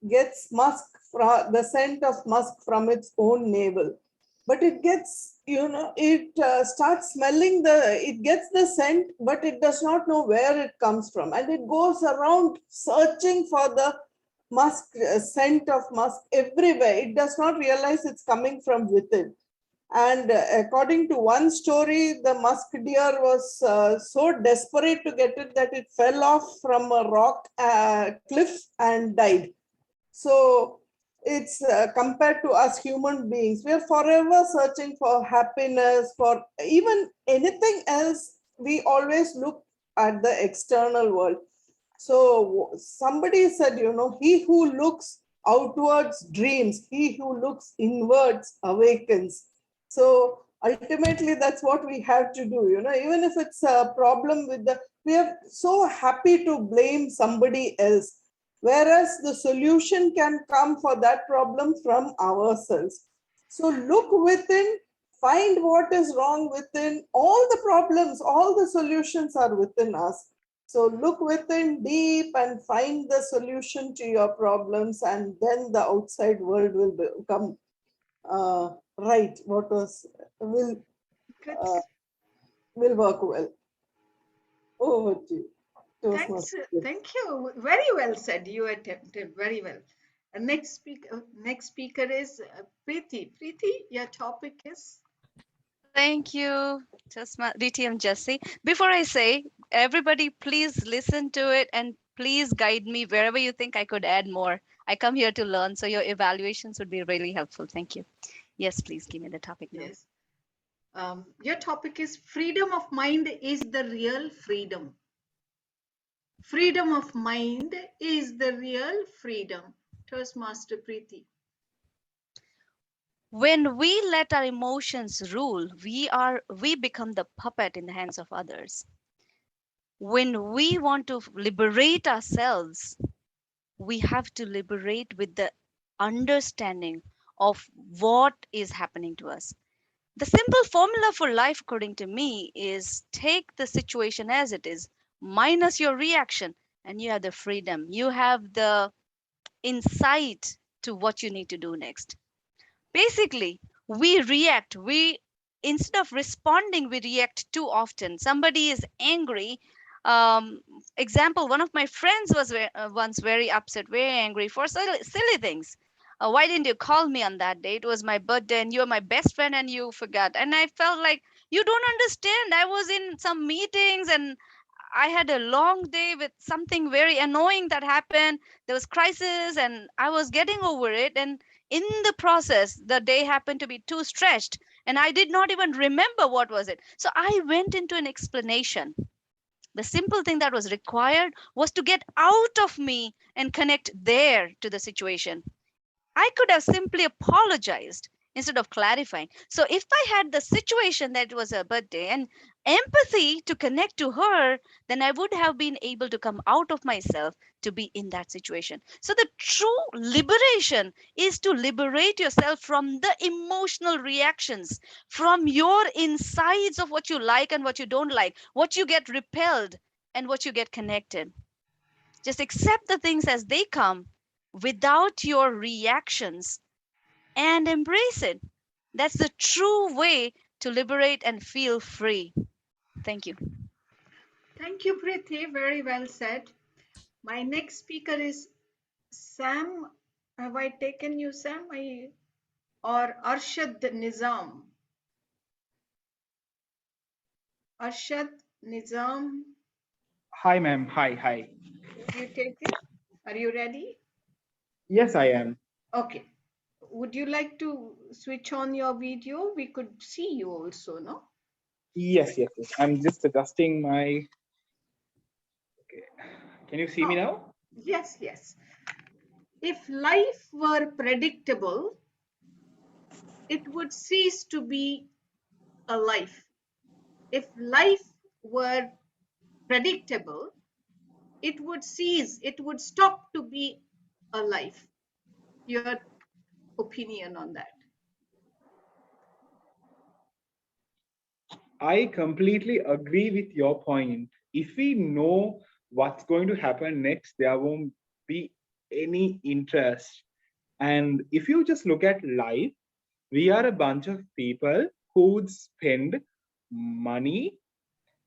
gets musk from the scent of musk from its own navel, but it gets, it starts smelling it gets the scent, but it does not know where it comes from, and it goes around searching for the musk, scent of musk everywhere. It does not realize it's coming from within. And according to one story, the musk deer was so desperate to get it that it fell off from a rock cliff and died. So it's compared to us human beings, we are forever searching for happiness, for even anything else. We always look at the external world. So somebody said, he who looks outwards dreams, he who looks inwards awakens. So ultimately, that's what we have to do. Even if it's a problem we are so happy to blame somebody else, whereas the solution can come for that problem from ourselves. So look within, find what is wrong within. All the problems, all the solutions are within us. So look within deep and find the solution to your problems, and then the outside world will become right. Will work well. Over to you. Thanks. Thank you. Very well said. You attempted very well. Next speaker is Preeti. Preeti, your topic is? Thank you, DTM Jesse. Before I say, everybody please listen to it and please guide me wherever you think I could add more. I come here to learn, so your evaluations would be really helpful. Thank you. Yes, please give me the topic now. Yes. Your topic is freedom of mind is the real freedom. Freedom of mind is the real freedom. Toastmaster Preeti. When we let our emotions rule, we become the puppet in the hands of others. When we want to liberate ourselves, we have to liberate with the understanding of what is happening to us. The simple formula for life, according to me, is take the situation as it is, minus your reaction, and you have the freedom. You have the insight to what you need to do next. Basically, we react. Instead of responding, we react too often. Somebody is angry. Example, one of my friends was once very upset, very angry for silly things. Why didn't you call me on that day? It was my birthday and you're my best friend and you forgot. And I felt like, you don't understand. I was in some meetings and I had a long day with something very annoying that happened. There was crisis and I was getting over it. And in the process, the day happened to be too stretched and I did not even remember what was it. So I went into an explanation. The simple thing that was required was to get out of me and connect there to the situation. I could have simply apologized instead of clarifying. So if I had the situation that it was her birthday and empathy to connect to her, then I would have been able to come out of myself to be in that situation. So the true liberation is to liberate yourself from the emotional reactions, from your insides of what you like and what you don't like, what you get repelled and what you get connected. Just accept the things as they come without your reactions and embrace it. That's the true way to liberate and feel free. Thank you. Thank you, Preeti. Very well said. My next speaker is Sam. Have I taken you, Sam? Or Arshad Nizam? Arshad Nizam. Hi, ma'am. Hi. You take it? Are you ready? Yes, I am. Okay. Would you like to switch on your video? We could see you also, no? Yes. I'm just adjusting my. Okay. Can you see me now? Yes. If life were predictable, it would cease to be a life. If life were predictable, it would stop to be a life. Your opinion on that? I completely agree with your point. If we know what's going to happen next, there won't be any interest. And if you just look at life, we are a bunch of people who would spend money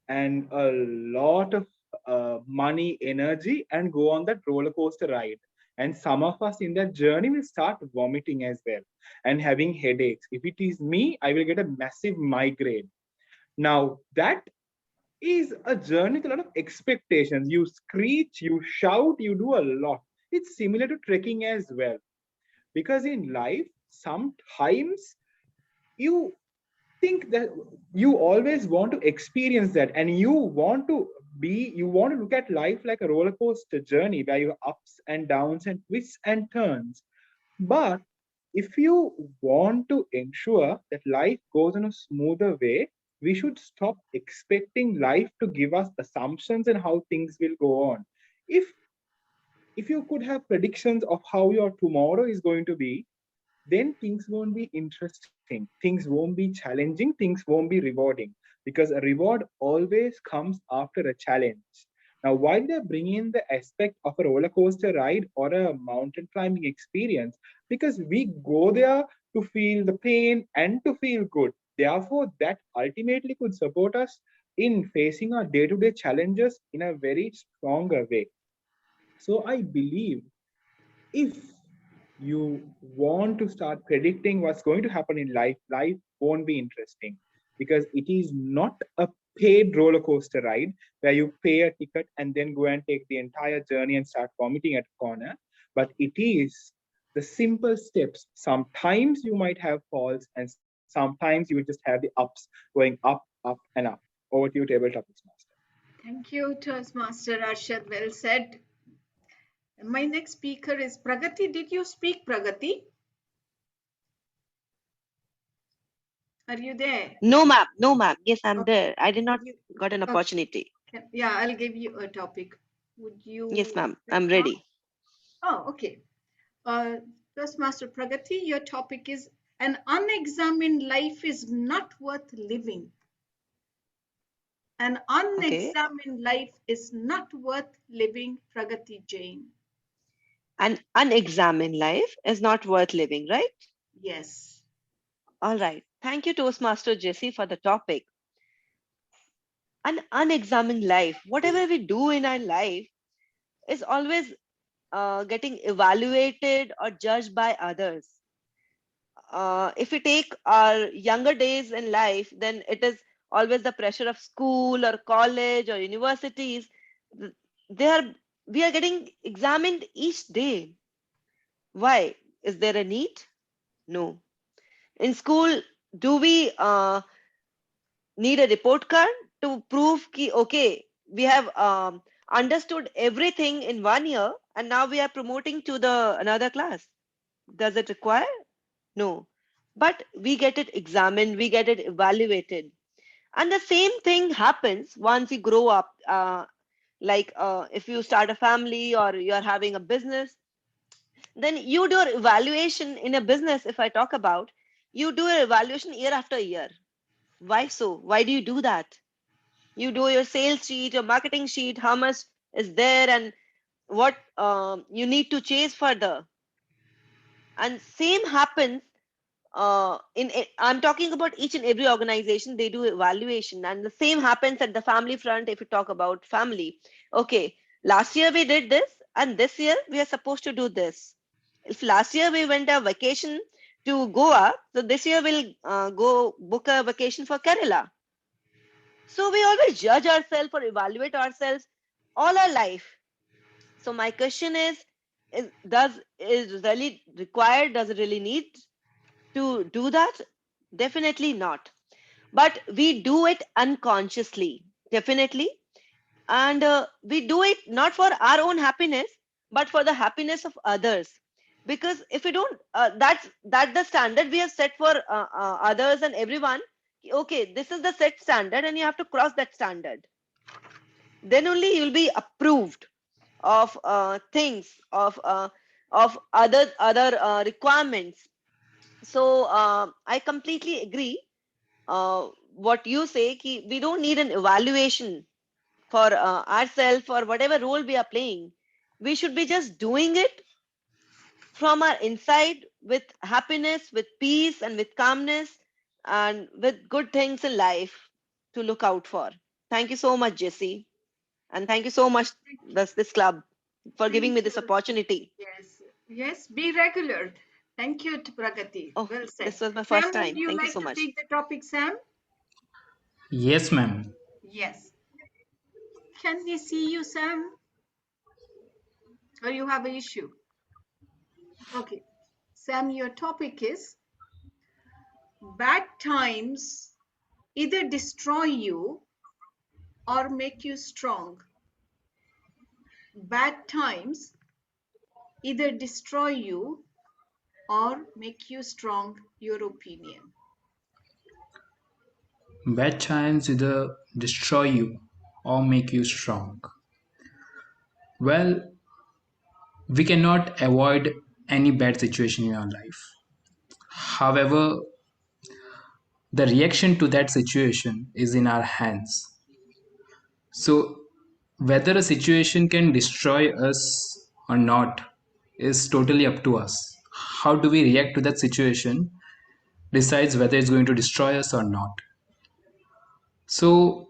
and a lot of money, energy, and go on that roller coaster ride. And some of us in that journey will start vomiting as well and having headaches. If it is me, I will get a massive migraine. Now, that is a journey with a lot of expectations. You screech, you shout, you do a lot. It's similar to trekking as well. Because in life, sometimes you think that you always want to experience that, and you want to look at life like a roller coaster journey where you have ups and downs and twists and turns. But if you want to ensure that life goes in a smoother way, we should stop expecting life to give us assumptions and how things will go on. If you could have predictions of how your tomorrow is going to be, then things won't be interesting, things won't be challenging, things won't be rewarding, because a reward always comes after a challenge. Now, why did I bring in the aspect of a roller coaster ride or a mountain climbing experience? Because we go there to feel the pain and to feel good. Therefore, that ultimately could support us in facing our day-to-day challenges in a very stronger way. So I believe if you want to start predicting what's going to happen in life, life won't be interesting, because it is not a paid roller coaster ride where you pay a ticket and then go and take the entire journey and start vomiting at a corner. But it is the simple steps. Sometimes you might have falls, and sometimes you will just have the ups going up, up, and up. Over to you, Table Topics Master. Thank you, Toastmaster Arshad. Well said. My next speaker is Pragati. Did you speak, Pragati? Are you there? No, ma'am. No, ma'am. Yes, I'm Okay. there. I did not got an Okay. opportunity. Yeah, I'll give you a topic. Would you? Yes, ma'am. I'm ready. Oh, okay. Toastmaster Pragati, your topic is an unexamined life is not worth living. An unexamined life is not worth living, Pragati Jain. An unexamined life is not worth living, right? Yes. All right. Thank you, Toastmaster Jesse, for the topic. An unexamined life, whatever we do in our life, is always getting evaluated or judged by others. If we take our younger days in life, then it is always the pressure of school or college or universities. They are We are getting examined each day. Why? Is there a need? No. In school, do we need a report card to prove ki, okay, we have understood everything in 1 year and now we are promoting to the another class? Does it require? No. But we get it examined, we get it evaluated. And the same thing happens once you grow up. If you start a family or you're having a business, then you do your evaluation in a business. If I talk about, you do your evaluation year after year. Why so? Why do you do that? You do your sales sheet, your marketing sheet, how much is there and what you need to chase further. And same happens I'm talking about each and every organization. They do evaluation, and the same happens at the family front. If you talk about family, okay, last year we did this and this year we are supposed to do this. If last year we went a vacation to Goa, so this year we'll go book a vacation for Kerala. So we always judge ourselves or evaluate ourselves all our life. So my question is really required? Does it really need to do that? Definitely not. But we do it unconsciously, definitely. And we do it not for our own happiness, but for the happiness of others. Because if we don't, that's the standard we have set for others and everyone. Okay, this is the set standard, and you have to cross that standard. Then only you will be approved of things of other requirements. So I completely agree what you say ki we don't need an evaluation for ourselves or whatever role we are playing. We should be just doing it from our inside with happiness, with peace, and with calmness, and with good things in life to look out for. Thank you so much, Jesse. And thank you so much, this club, for giving me Thank this you. opportunity. Yes, yes, be regular. Thank you, Pragati. Oh, Well said. this was my Sam, first would time. you Thank you like so to much. take the topic, Sam? Yes, ma'am. Yes. Can we see you, Sam? Or you have an issue? Okay. Sam, your topic is bad times either destroy you or make you strong. Bad times either destroy you or make you strong, your opinion. Bad times either destroy you or make you strong. Well, we cannot avoid any bad situation in our life. However, the reaction to that situation is in our hands. So, whether a situation can destroy us or not is totally up to us. How do we react to that situation decides whether it's going to destroy us or not. So,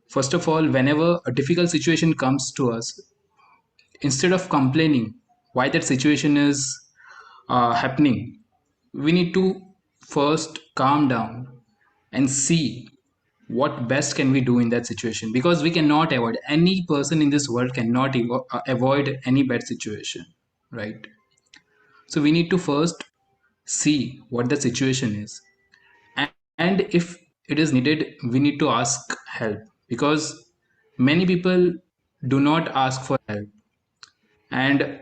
first of all, whenever a difficult situation comes to us, instead of complaining why that situation is happening, we need to first calm down and see what best can we do in that situation, because we cannot avoid, any person in this world cannot avoid any bad situation, right? So we need to first see what the situation is, and if it is needed, we need to ask help, because many people do not ask for help, and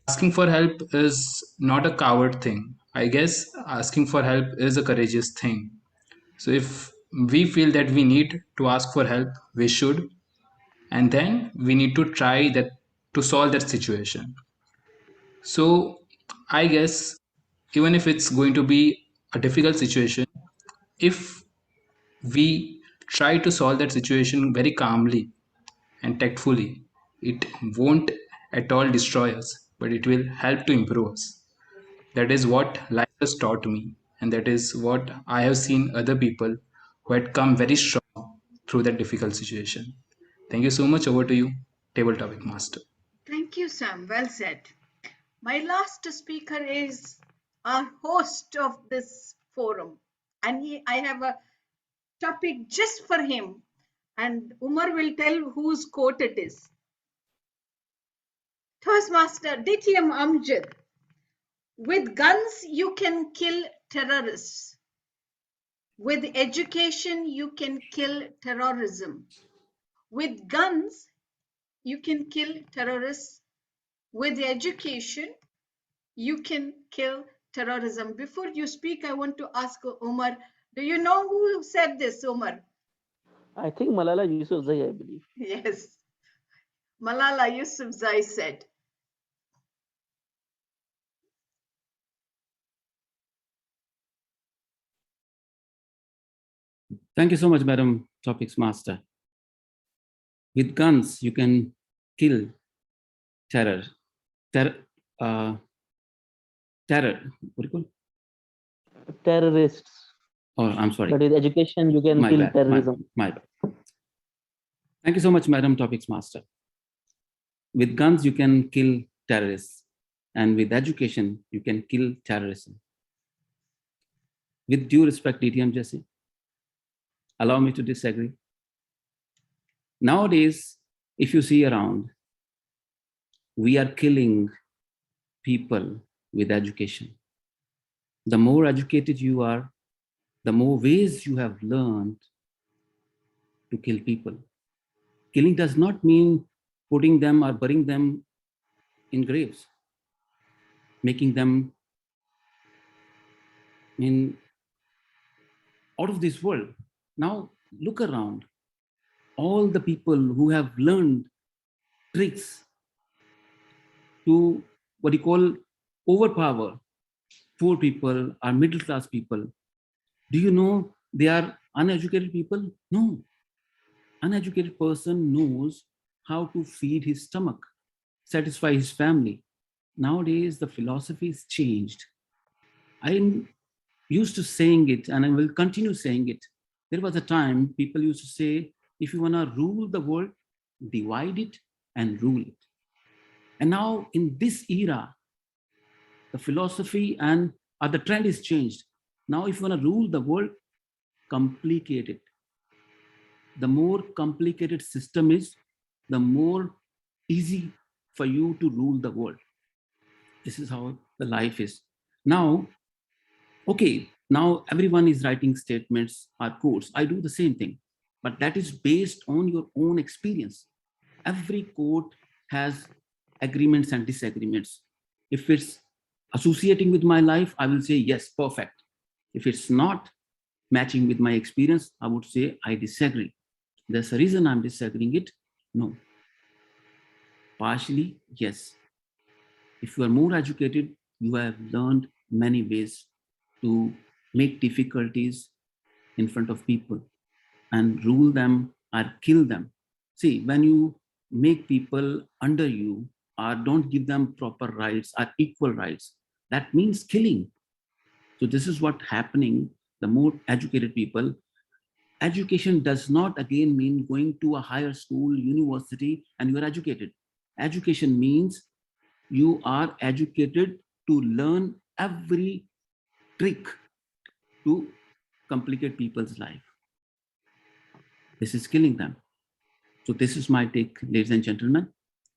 asking for help is not a coward thing. I guess asking for help is a courageous thing. So if we feel that we need to ask for help, we should, and then we need to try that to solve that situation. So I guess even if it's going to be a difficult situation, if we try to solve that situation very calmly and tactfully, it won't at all destroy us, but it will help to improve us. That is what life has taught me, and that is what I have seen other people who had come very strong through that difficult situation. Thank you so much. Over to you, table topic master. Thank you, Sam. Well said. My last speaker is our host of this forum, and I have a topic just for him, and Umar will tell whose quote it is. Toastmaster DTM Amjad. With guns, you can kill terrorists. With education, you can kill terrorism. With guns, you can kill terrorists. With education, you can kill terrorism. Before you speak, I want to ask Omar, do you know who said this, Omar? I think Malala Yousafzai, I believe. Yes, Malala Yousafzai said. Thank you so much, Madam Topics Master. With guns, you can kill terror. Terror. What do you call it? Terrorists. Oh, I'm sorry. But with education, you can kill terrorism. My bad. Thank you so much, Madam Topics Master. With guns, you can kill terrorists. And with education, you can kill terrorism. With due respect, DTM Jesse, allow me to disagree. Nowadays, if you see around, we are killing people with education. The more educated you are, the more ways you have learned to kill people. Killing does not mean putting them or burying them in graves, making them out of this world. Now look around. All the people who have learned tricks to what you call overpower poor people or middle class people, do you know they are uneducated people? No. Uneducated person knows how to feed his stomach, satisfy his family, Nowadays, the philosophy is changed. I'm used to saying it and I will continue saying it. There was a time people used to say, if you want to rule the world, divide it and rule it. And now in this era, the philosophy and the trend is changed. Now, if you want to rule the world, complicate it. The more complicated system is, the more easy for you to rule the world. This is how the life is. Now, okay, now everyone is writing statements or quotes. I do the same thing, but that is based on your own experience. Every quote has agreements and disagreements. If it's associating with my life, I will say yes, perfect. If it's not matching with my experience, I would say I disagree. There's a reason I'm disagreeing it. No. Partially, yes. If you are more educated, you have learned many ways to make difficulties in front of people and rule them or kill them. See, when you make people under you or don't give them proper rights or equal rights, that means killing. So this is what happening. The more educated people, education does not again mean going to a higher school, university, and you are educated. Education means you are educated to learn every trick to complicate people's life. This is killing them. So this is my take, ladies and gentlemen.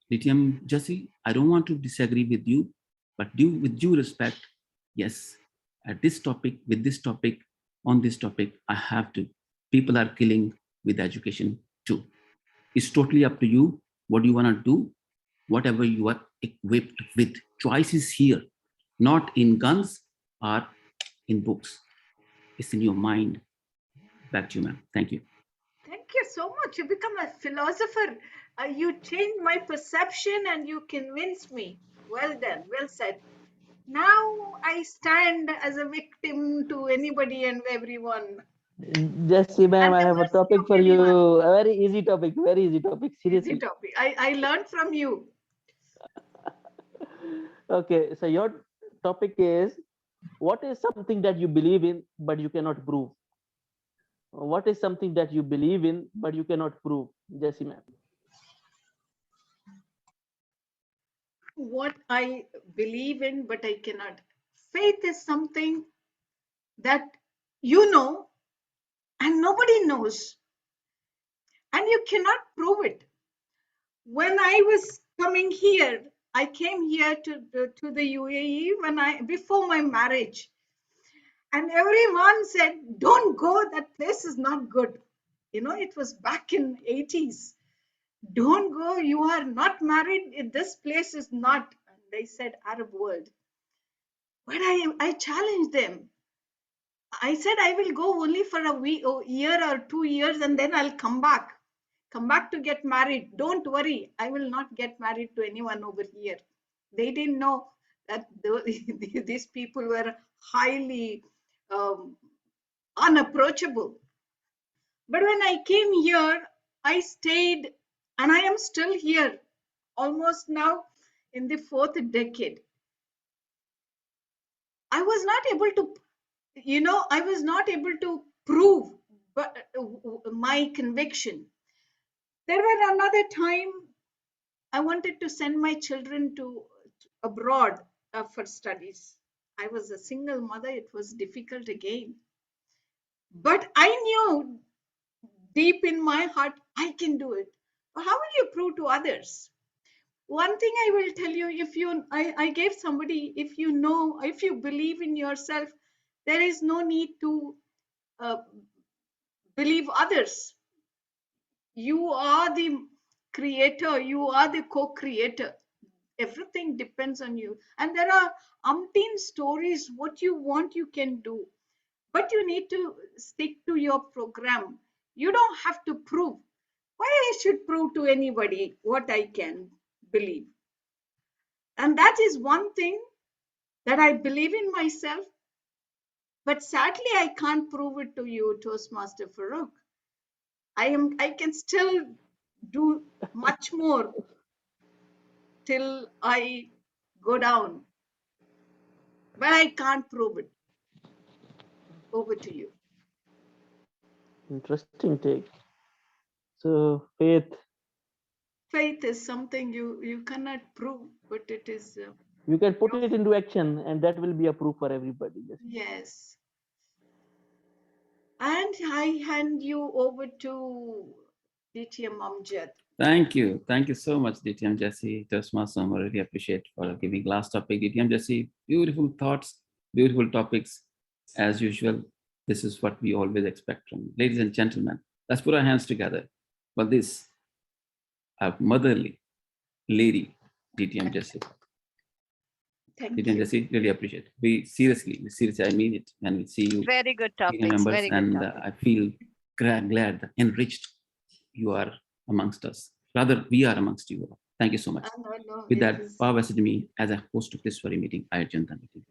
Lithium Jesse, I don't want to disagree with you, but with due respect, yes, at this topic, with this topic, on this topic, I have to. People are killing with education too. It's totally up to you what you want to do, whatever you are equipped with. Choice is here, not in guns or in books. It's in your mind. Back to you, ma'am. Thank you. Thank you so much. You become a philosopher. You changed my perception and you convinced me. Well done. Well said. Now I stand as a victim to anybody and everyone. Jesse, ma'am, At I the have a mercy topic of for you. anyone. A very easy topic, very easy topic. Easy Seriously. topic. I learned from you. Okay, so your topic is, what is something that you believe in but you cannot prove? What is something that you believe in but you cannot prove, Jesse, ma'am? What I believe in, but I cannot. Faith is something that you know and nobody knows, and you cannot prove it. When I was coming here, I came here to the UAE before my marriage, and everyone said, "Don't go. That place is not good." You know, it was back in 80s. Don't go. You are not married. This place is not. They said Arab world. But I challenged them. I said I will go only for a year or 2 years and then I'll come back. Come back to get married. Don't worry. I will not get married to anyone over here. They didn't know that these people were highly unapproachable. But when I came here, I stayed and I am still here almost now in the 4th decade. I was not able to, I was not able to prove my conviction. There were another time I wanted to send my children to abroad for studies. I was a single mother. It was difficult again. But I knew deep in my heart, I can do it. But how will you prove to others? One thing I will tell you, I gave somebody, if you believe in yourself, there is no need to uh, believe others. You are the creator, you are the co-creator. Everything depends on you. And there are umpteen stories. What you want, you can do. But you need to stick to your program. You don't have to prove. Why I should prove to anybody what I can believe? And that is one thing that I believe in myself. But sadly, I can't prove it to you, Toastmaster Farooq. I can still do much more till I go down. But I can't prove it. Over to you. Interesting take. So faith, Faith is something you cannot prove, but it is. you can put it into action, and that will be a proof for everybody. Yes. And I hand you over to DTM Amjad. Thank you. Thank you so much, DTM Jesse. Toastmaster, I really appreciate for giving last topic. DTM Jesse, beautiful thoughts, beautiful topics. As usual, this is what we always expect from you. Ladies and gentlemen, let's put our hands together for this motherly lady, DTM Jesse. Thank DTM you. Jesse, really appreciate it. We seriously, I mean it. And we see you, Very good senior topics. members, Very good and topics. I feel glad, enriched you are amongst us. Rather, we are amongst you all. Thank you so much. No, With it that, is. power vested in me as a host of this very meeting. I adjourn the meeting.